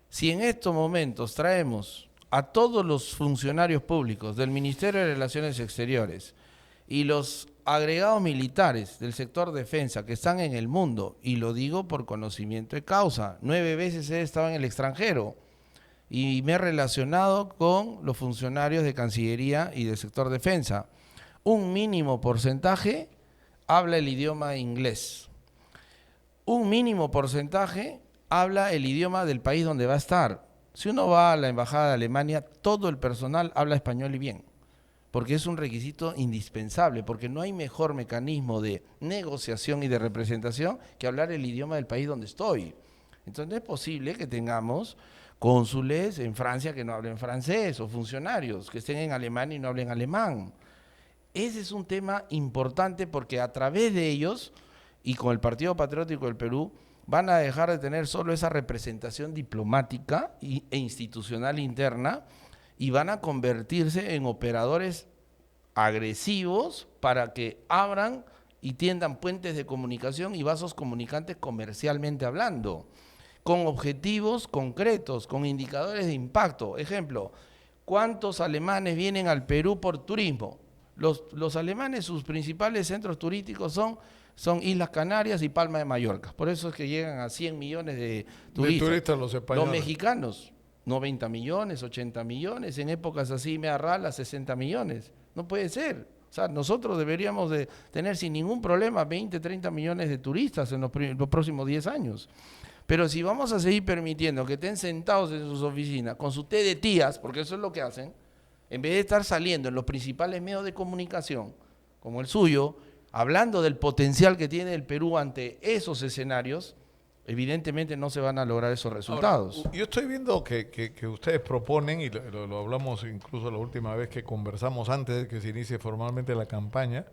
Si en estos momentos traemos a todos los funcionarios públicos del Ministerio de Relaciones Exteriores y los agregados militares del sector defensa que están en el mundo, y lo digo por conocimiento de causa, 9 veces he estado en el extranjero y me he relacionado con los funcionarios de Cancillería y del sector defensa, un mínimo porcentaje habla el idioma inglés, un mínimo porcentaje habla el idioma del país donde va a estar. Si uno va a la Embajada de Alemania, todo el personal habla español y bien, porque es un requisito indispensable, porque no hay mejor mecanismo de negociación y de representación que hablar el idioma del país donde estoy. Entonces no es posible que tengamos cónsules en Francia que no hablen francés, o funcionarios que estén en Alemania y no hablen alemán. Ese es un tema importante porque a través de ellos y con el Partido Patriótico del Perú van a dejar de tener solo esa representación diplomática e institucional interna y van a convertirse en operadores agresivos para que abran y tiendan puentes de comunicación y vasos comunicantes comercialmente hablando, con objetivos concretos, con indicadores de impacto. Ejemplo, ¿cuántos alemanes vienen al Perú por turismo? Los alemanes, sus principales centros turísticos son Islas Canarias y Palma de Mallorca. Por eso es que llegan a 100 millones de turistas. De turistas los españoles. Los mexicanos, 90 millones, 80 millones, en épocas así media ralas, 60 millones. No puede ser. O sea, nosotros deberíamos de tener sin ningún problema 20, 30 millones de turistas en los próximos 10 años. Pero si vamos a seguir permitiendo que estén sentados en sus oficinas con su té de tías, porque eso es lo que hacen, en vez de estar saliendo en los principales medios de comunicación, como el suyo, hablando del potencial que tiene el Perú ante esos escenarios, evidentemente no se van a lograr esos resultados. Ahora, yo estoy viendo que ustedes proponen, y lo hablamos incluso la última vez que conversamos antes de que se inicie formalmente la campaña,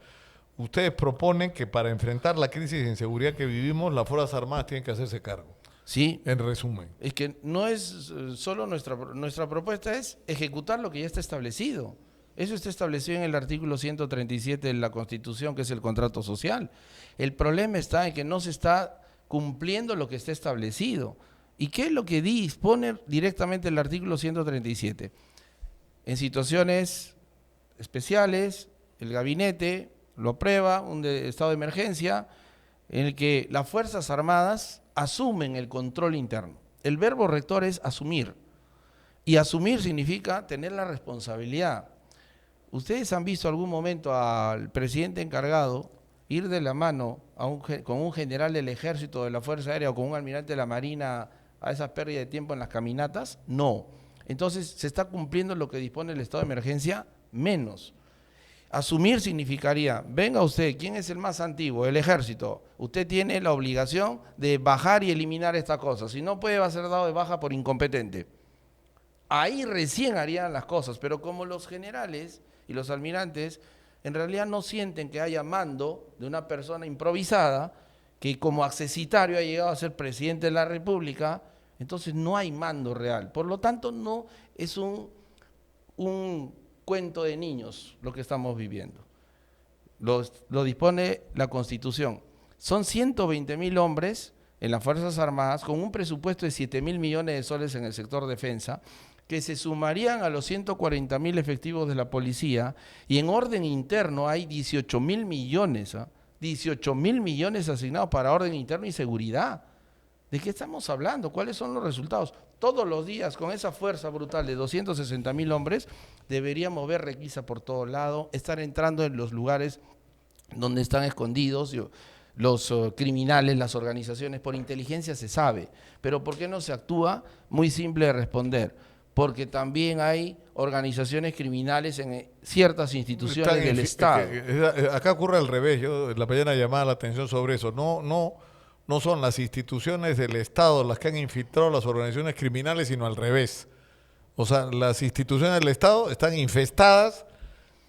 ustedes proponen que para enfrentar la crisis de inseguridad que vivimos, las Fuerzas Armadas tienen que hacerse cargo. Sí. En resumen. Es que no es solo nuestra propuesta, es ejecutar lo que ya está establecido. Eso está establecido en el artículo 137 de la Constitución, que es el contrato social. El problema está en que no se está cumpliendo lo que está establecido. ¿Y qué es lo que dispone directamente el artículo 137? En situaciones especiales, el gabinete lo aprueba, un estado de emergencia, en el que las Fuerzas Armadas asumen el control interno. El verbo rector es asumir, y asumir significa tener la responsabilidad. ¿Ustedes han visto algún momento al presidente encargado ir de la mano con un general del ejército, de la Fuerza Aérea o con un almirante de la Marina a esa pérdida de tiempo en las caminatas? No. Entonces, ¿se está cumpliendo lo que dispone el estado de emergencia? Menos. Asumir significaría, venga usted, ¿quién es el más antiguo? El ejército. Usted tiene la obligación de bajar y eliminar esta cosa. Si no puede, va a ser dado de baja por incompetente. Ahí recién harían las cosas, pero como los generales y los almirantes en realidad no sienten que haya mando de una persona improvisada que como accesitario ha llegado a ser presidente de la República, entonces no hay mando real. Por lo tanto, no es un cuento de niños lo que estamos viviendo. Lo dispone la Constitución. Son 120.000 hombres en las Fuerzas Armadas con un presupuesto de 7.000 millones de soles en el sector defensa, que se sumarían a los 140.000 efectivos de la policía, y en orden interno hay 18.000 millones, 18.000 millones asignados para orden interno y seguridad. ¿De qué estamos hablando? ¿Cuáles son los resultados? Todos los días, con esa fuerza brutal de 260.000 hombres, deberíamos ver requisa por todo lado, estar entrando en los lugares donde están escondidos los criminales, las organizaciones. Por inteligencia se sabe, pero ¿por qué no se actúa? Muy simple de responder. Porque también hay organizaciones criminales en ciertas instituciones del Estado. Acá ocurre al revés. Yo la mañana llamaba la atención sobre eso. No son las instituciones del Estado las que han infiltrado las organizaciones criminales, sino al revés. O sea, las instituciones del Estado están infestadas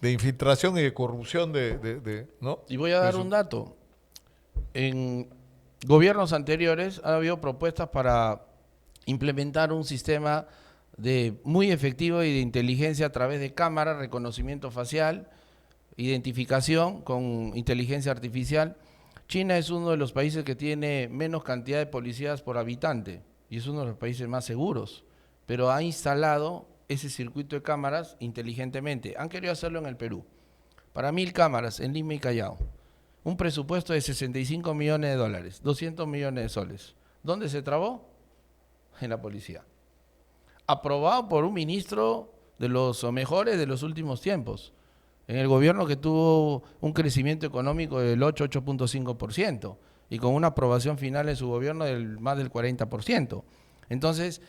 de infiltración y de corrupción ¿no? Y voy a dar un dato. En gobiernos anteriores ha habido propuestas para implementar un sistema muy efectivo y de inteligencia a través de cámaras, reconocimiento facial, identificación con inteligencia artificial. China es uno de los países que tiene menos cantidad de policías por habitante y es uno de los países más seguros, pero ha instalado ese circuito de cámaras inteligentemente. Han querido hacerlo en el Perú, para 1000 cámaras en Lima y Callao. Un presupuesto de 65 millones de dólares, 200 millones de soles. ¿Dónde se trabó? En la policía. Aprobado por un ministro de los mejores de los últimos tiempos, en el gobierno que tuvo un crecimiento económico del 8.5% y con una aprobación final en su gobierno del más del 40%. Entonces,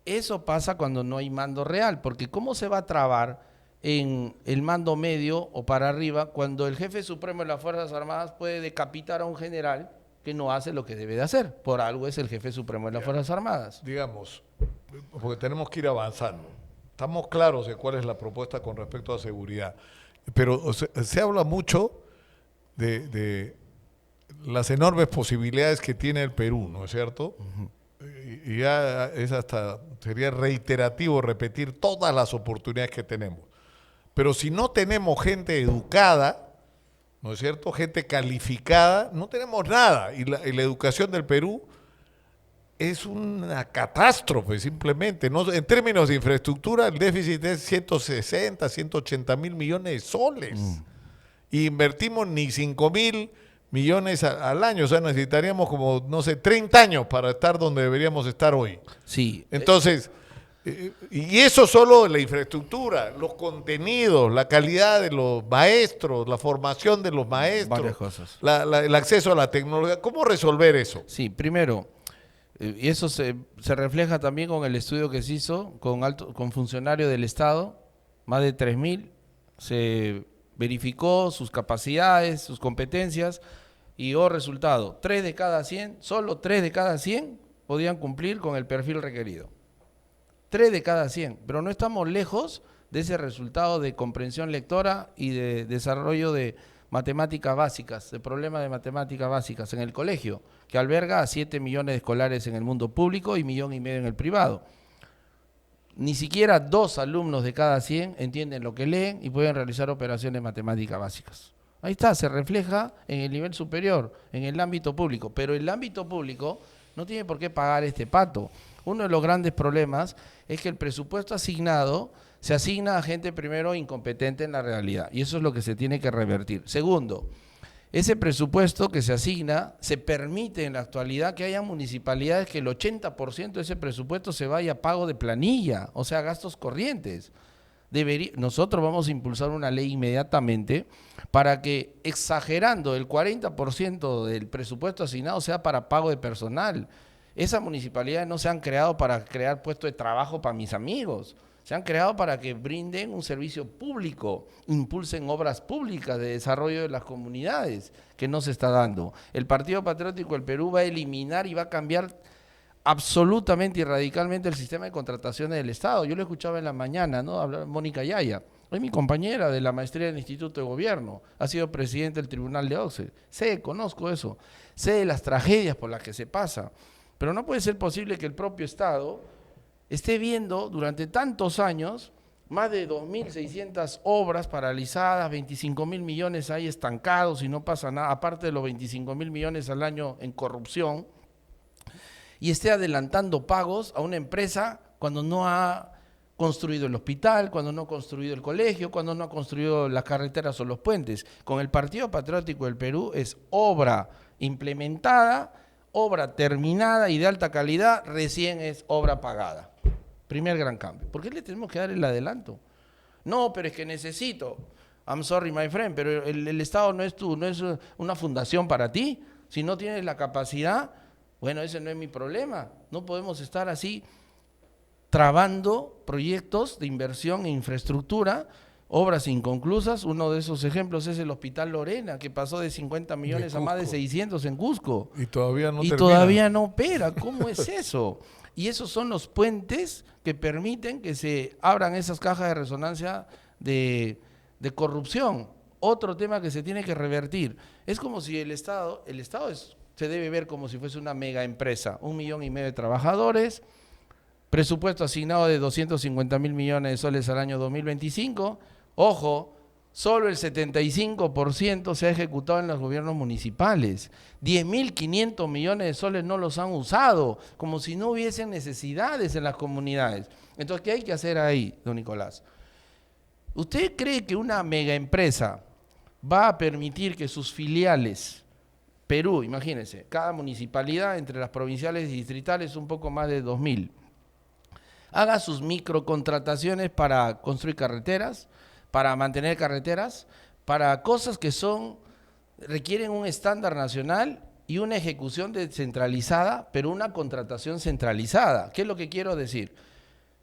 eso pasa cuando no hay mando real, porque ¿cómo se va a trabar en el mando medio o para arriba cuando el jefe supremo de las Fuerzas Armadas puede decapitar a un general que no hace lo que debe de hacer? Por algo es el jefe supremo de las Fuerzas Armadas. Digamos, porque tenemos que ir avanzando. Estamos claros de cuál es la propuesta con respecto a seguridad, pero se habla mucho de las enormes posibilidades que tiene el Perú, ¿no es cierto? Y ya es hasta, sería reiterativo repetir todas las oportunidades que tenemos. Pero si no tenemos gente educada, ¿no es cierto?, gente calificada, no tenemos nada. Y la educación del Perú es una catástrofe simplemente. ¿No? En términos de infraestructura, el déficit es 160, 180 mil millones de soles. Y invertimos ni 5 mil millones al año. O sea, necesitaríamos como, no sé, 30 años para estar donde deberíamos estar hoy. Sí. Entonces, y eso solo la infraestructura, los contenidos, la calidad de los maestros, la formación de los maestros, varias cosas. El acceso a la tecnología. ¿Cómo resolver eso? Sí, primero, y eso se refleja también con el estudio que se hizo con funcionarios del Estado, más de 3.000, se verificó sus capacidades, sus competencias, y resultado, 3 de cada 100, solo 3 de cada 100 podían cumplir con el perfil requerido. 3 de cada 100, pero no estamos lejos de ese resultado de comprensión lectora y de desarrollo de matemáticas básicas, de problemas de matemáticas básicas en el colegio, que alberga a 7 millones de escolares en el mundo público y 1,5 millones en el privado. Ni siquiera 2 alumnos de cada 100 entienden lo que leen y pueden realizar operaciones matemáticas básicas. Ahí está, se refleja en el nivel superior, en el ámbito público, pero el ámbito público no tiene por qué pagar este pato. Uno de los grandes problemas es que el presupuesto asignado se asigna a gente primero incompetente en la realidad, y eso es lo que se tiene que revertir. Segundo, ese presupuesto que se asigna se permite en la actualidad que haya municipalidades que el 80% de ese presupuesto se vaya a pago de planilla, o sea, gastos corrientes. Nosotros vamos a impulsar una ley inmediatamente para que, exagerando, el 40% del presupuesto asignado sea para pago de personal. Esas municipalidades no se han creado para crear puestos de trabajo para mis amigos, se han creado para que brinden un servicio público, impulsen obras públicas de desarrollo de las comunidades, que no se está dando. El Partido Patriótico del Perú va a eliminar y va a cambiar absolutamente y radicalmente el sistema de contrataciones del Estado. Yo lo escuchaba en la mañana, ¿no? Hablar Mónica Yaya, es mi compañera de la maestría del Instituto de Gobierno, ha sido presidente del Tribunal de OCDE. Conozco eso, sé de las tragedias por las que se pasa, pero no puede ser posible que el propio Estado esté viendo durante tantos años más de 2.600 obras paralizadas, 25.000 millones ahí estancados y no pasa nada, aparte de los 25.000 millones al año en corrupción, y esté adelantando pagos a una empresa cuando no ha construido el hospital, cuando no ha construido el colegio, cuando no ha construido las carreteras o los puentes. Con el Partido Patriótico del Perú es obra implementada, obra terminada y de alta calidad, recién es obra pagada. Primer gran cambio. ¿Por qué le tenemos que dar el adelanto? No, pero es que necesito. I'm sorry, my friend, pero el Estado no es una fundación para ti. Si no tienes la capacidad, bueno, ese no es mi problema. No podemos estar así trabando proyectos de inversión e infraestructura, obras inconclusas. Uno de esos ejemplos es el Hospital Lorena, que pasó de 50 millones a más de 600 en Cusco. Y todavía no termina. Todavía no opera. ¿Cómo es eso? Y esos son los puentes que permiten que se abran esas cajas de resonancia de corrupción. Otro tema que se tiene que revertir. Es como si el Estado se debe ver como si fuese una mega empresa, 1,5 millones de trabajadores, presupuesto asignado de 250.000 millones de soles al año 2025. Ojo, solo el 75% se ha ejecutado en los gobiernos municipales. 10.500 millones de soles no los han usado, como si no hubiesen necesidades en las comunidades. Entonces, ¿qué hay que hacer ahí, don Nicolás? ¿Usted cree que una megaempresa va a permitir que sus filiales, Perú, imagínense, cada municipalidad entre las provinciales y distritales un poco más de 2.000, haga sus microcontrataciones para construir carreteras, para mantener carreteras, para cosas que requieren un estándar nacional y una ejecución descentralizada, pero una contratación centralizada? ¿Qué es lo que quiero decir?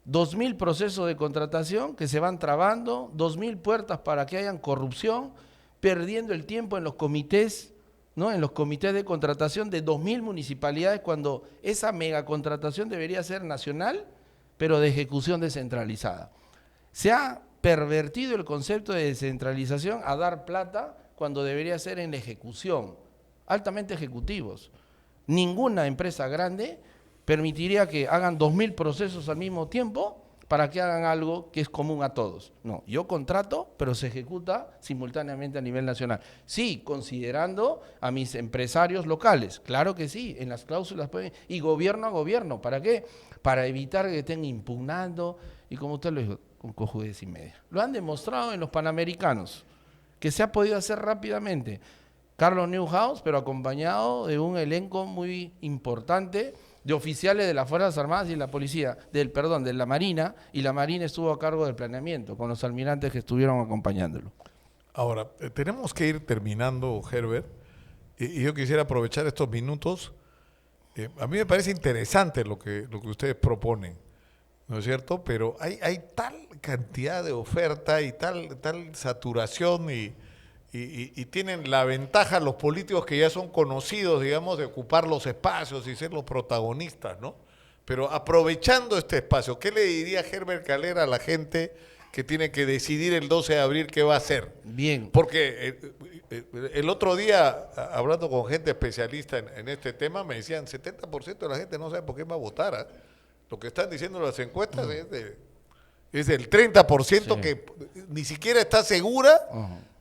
2.000 procesos de contratación que se van trabando, 2.000 puertas para que hayan corrupción, perdiendo el tiempo en los comités, ¿no? En los comités de contratación de 2.000 municipalidades, cuando esa megacontratación debería ser nacional, pero de ejecución descentralizada. Se ha pervertido el concepto de descentralización a dar plata cuando debería ser en la ejecución, altamente ejecutivos. Ninguna empresa grande permitiría que hagan 2.000 procesos al mismo tiempo para que hagan algo que es común a todos. No, yo contrato, pero se ejecuta simultáneamente a nivel nacional. Sí, considerando a mis empresarios locales, claro que sí, en las cláusulas pueden, y gobierno a gobierno, ¿para qué? Para evitar que estén impugnando, y como usted lo dijo, con cojudez y media. Lo han demostrado en los Panamericanos, que se ha podido hacer rápidamente. Carlos Newhouse, pero acompañado de un elenco muy importante de oficiales de las Fuerzas Armadas y la Policía, de la Marina, y la Marina estuvo a cargo del planeamiento, con los almirantes que estuvieron acompañándolo. Ahora, tenemos que ir terminando, Herbert, y yo quisiera aprovechar estos minutos. A mí me parece interesante lo que ustedes proponen, ¿no es cierto? Pero hay tal cantidad de oferta y tal saturación y tienen la ventaja los políticos que ya son conocidos, digamos, de ocupar los espacios y ser los protagonistas, ¿no? Pero aprovechando este espacio, ¿qué le diría Herbert Calera a la gente que tiene que decidir el 12 de abril qué va a hacer? Bien. Porque el otro día, hablando con gente especialista en este tema, me decían 70% de la gente no sabe por qué va a votar. ¿Eh? Lo que están diciendo las encuestas es del 30% sí, que ni siquiera está segura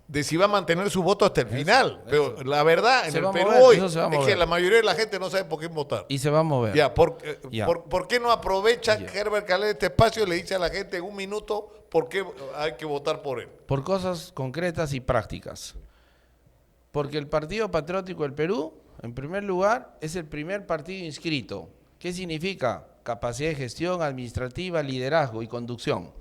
de si va a mantener su voto hasta el final. Pero la verdad, en el Perú hoy, es que la mayoría de la gente no sabe por qué votar. Y se va a mover. Ya, ¿por qué no aprovecha Herbert Calera este espacio y le dice a la gente en un minuto por qué hay que votar por él? Por cosas concretas y prácticas. Porque el Partido Patriótico del Perú, en primer lugar, es el primer partido inscrito. ¿Qué significa? Capacidad de gestión administrativa, liderazgo y conducción.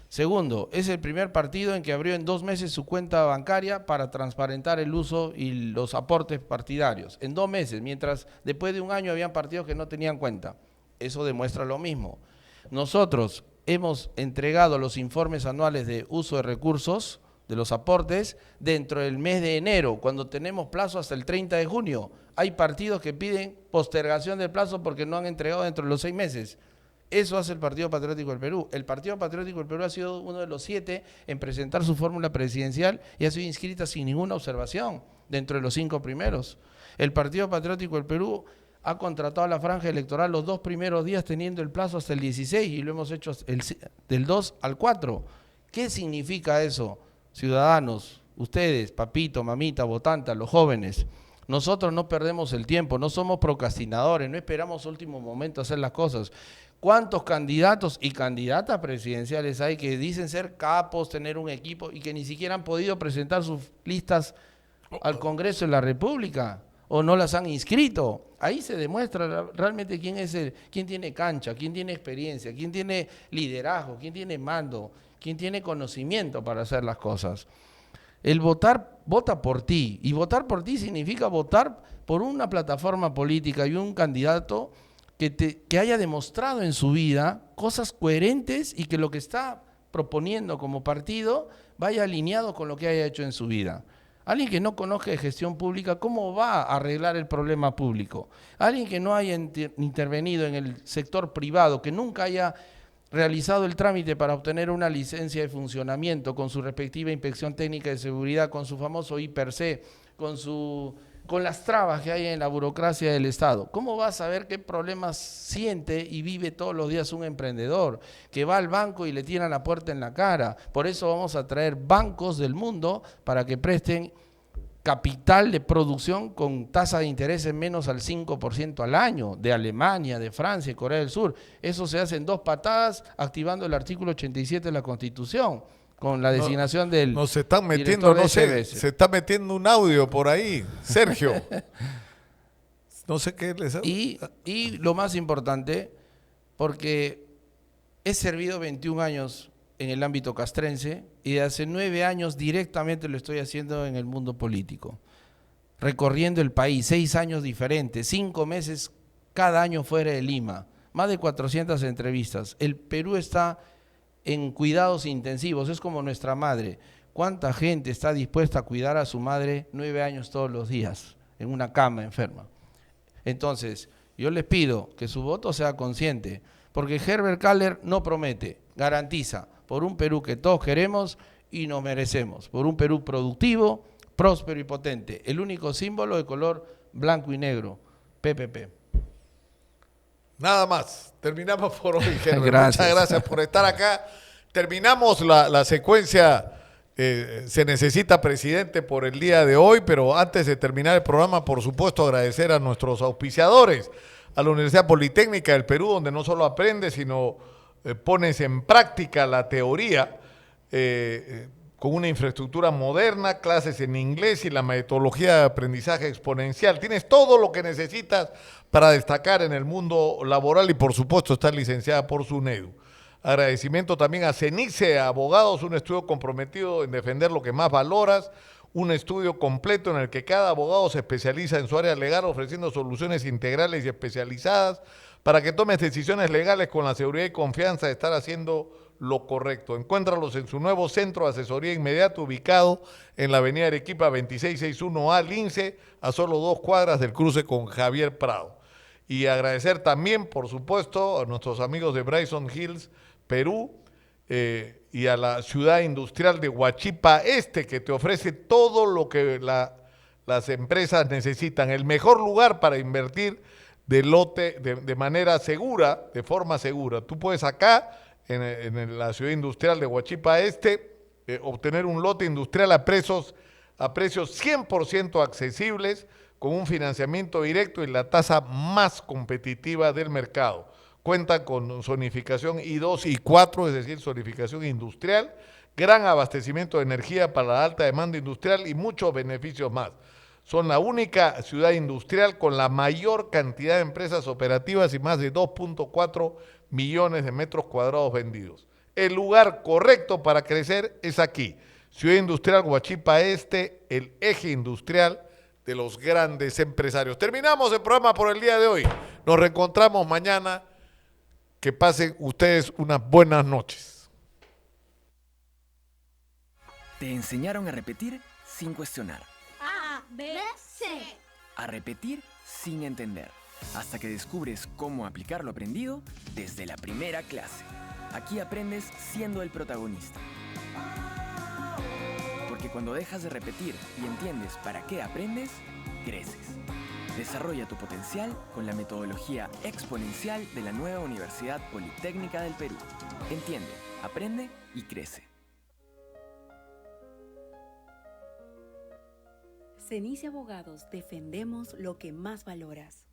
Segundo, es el primer partido en que abrió en 2 meses su cuenta bancaria para transparentar el uso y los aportes partidarios. En 2 meses, mientras después de un año habían partidos que no tenían cuenta. Eso demuestra lo mismo. Nosotros hemos entregado los informes anuales de uso de recursos, de los aportes, dentro del mes de enero, cuando tenemos plazo hasta el 30 de junio. Hay partidos que piden postergación del plazo porque no han entregado dentro de los 6 meses. Eso hace el Partido Patriótico del Perú. El Partido Patriótico del Perú ha sido uno de los 7 en presentar su fórmula presidencial y ha sido inscrita sin ninguna observación dentro de los 5 primeros. El Partido Patriótico del Perú ha contratado a la franja electoral los 2 primeros días teniendo el plazo hasta el 16 y lo hemos hecho del 2 al 4. ¿Qué significa eso? Ciudadanos, ustedes, papito, mamita, votanta, los jóvenes, nosotros no perdemos el tiempo, no somos procrastinadores, no esperamos último momento a hacer las cosas. ¿Cuántos candidatos y candidatas presidenciales hay que dicen ser capos, tener un equipo y que ni siquiera han podido presentar sus listas al Congreso de la República o no las han inscrito? Ahí se demuestra realmente quién tiene cancha, quién tiene experiencia, quién tiene liderazgo, quién tiene mando, quién tiene conocimiento para hacer las cosas. El votar, vota por ti, y votar por ti significa votar por una plataforma política y un candidato que haya demostrado en su vida cosas coherentes y que lo que está proponiendo como partido vaya alineado con lo que haya hecho en su vida. Alguien que no conozca de gestión pública, ¿cómo va a arreglar el problema público? Alguien que no haya intervenido en el sector privado, que nunca haya realizado el trámite para obtener una licencia de funcionamiento con su respectiva inspección técnica de seguridad, con su famoso I+C, con su con las trabas que hay en la burocracia del Estado. ¿Cómo va a saber qué problemas siente y vive todos los días un emprendedor que va al banco y le tiran la puerta en la cara? Por eso vamos a traer bancos del mundo para que presten capital de producción con tasa de interés en menos al 5% al año, de Alemania, de Francia, de Corea del Sur. Eso se hace en 2 patadas, activando el artículo 87 de la Constitución, con la designación del Nos están metiendo, director de no sé, SBS. se está metiendo un audio por ahí, Sergio. No sé qué les... Y lo más importante, porque he servido 21 años en el ámbito castrense y de hace 9 años directamente lo estoy haciendo en el mundo político, recorriendo el país, 6 años diferentes, 5 meses cada año fuera de Lima, más de 400 entrevistas. El Perú está en cuidados intensivos, es como nuestra madre. ¿Cuánta gente está dispuesta a cuidar a su madre 9 años todos los días en una cama enferma? Entonces, yo les pido que su voto sea consciente, porque Herbert Kaller no promete, garantiza, por un Perú que todos queremos y nos merecemos, por un Perú productivo, próspero y potente. El único símbolo de color blanco y negro, PPP. Nada más. Terminamos por hoy, Herbert. Gracias. Muchas gracias por estar acá. Terminamos la secuencia. Se necesita presidente por el día de hoy, pero antes de terminar el programa, por supuesto, agradecer a nuestros auspiciadores, a la Universidad Politécnica del Perú, donde no solo aprendes, sino pones en práctica la teoría, con una infraestructura moderna, clases en inglés y la metodología de aprendizaje exponencial. Tienes todo lo que necesitas para destacar en el mundo laboral y por supuesto estar licenciada por SUNEDU. Agradecimiento también a CENICE Abogados, un estudio comprometido en defender lo que más valoras, un estudio completo en el que cada abogado se especializa en su área legal ofreciendo soluciones integrales y especializadas para que tomes decisiones legales con la seguridad y confianza de estar haciendo lo correcto. Encuéntralos en su nuevo centro de asesoría inmediato ubicado en la avenida Arequipa 2661A, Lince, a solo 2 cuadras del cruce con Javier Prado. Y agradecer también, por supuesto, a nuestros amigos de Bryson Hills, Perú, y a la ciudad industrial de Huachipa Este, que te ofrece todo lo que las empresas necesitan. El mejor lugar para invertir de manera segura, de forma segura. Tú puedes acá, en la ciudad industrial de Huachipa Este, obtener un lote industrial a precios 100% accesibles, con un financiamiento directo y la tasa más competitiva del mercado. Cuenta con zonificación I2 y 4, es decir, zonificación industrial, gran abastecimiento de energía para la alta demanda industrial y muchos beneficios más. Son la única ciudad industrial con la mayor cantidad de empresas operativas y más de 2.4 millones de metros cuadrados vendidos. El lugar correcto para crecer es aquí, Ciudad Industrial Huachipa Este, el eje industrial de los grandes empresarios. Terminamos el programa por el día de hoy. Nos reencontramos mañana. Que pasen ustedes unas buenas noches. Te enseñaron a repetir sin cuestionar, A, B, C. a repetir sin entender, hasta que descubres cómo aplicar lo aprendido desde la primera clase. Aquí aprendes siendo el protagonista. Porque cuando dejas de repetir y entiendes para qué aprendes, creces. Desarrolla tu potencial con la metodología exponencial de la nueva Universidad Politécnica del Perú. Entiende, aprende y crece. CENICE Abogados, defendemos lo que más valoras.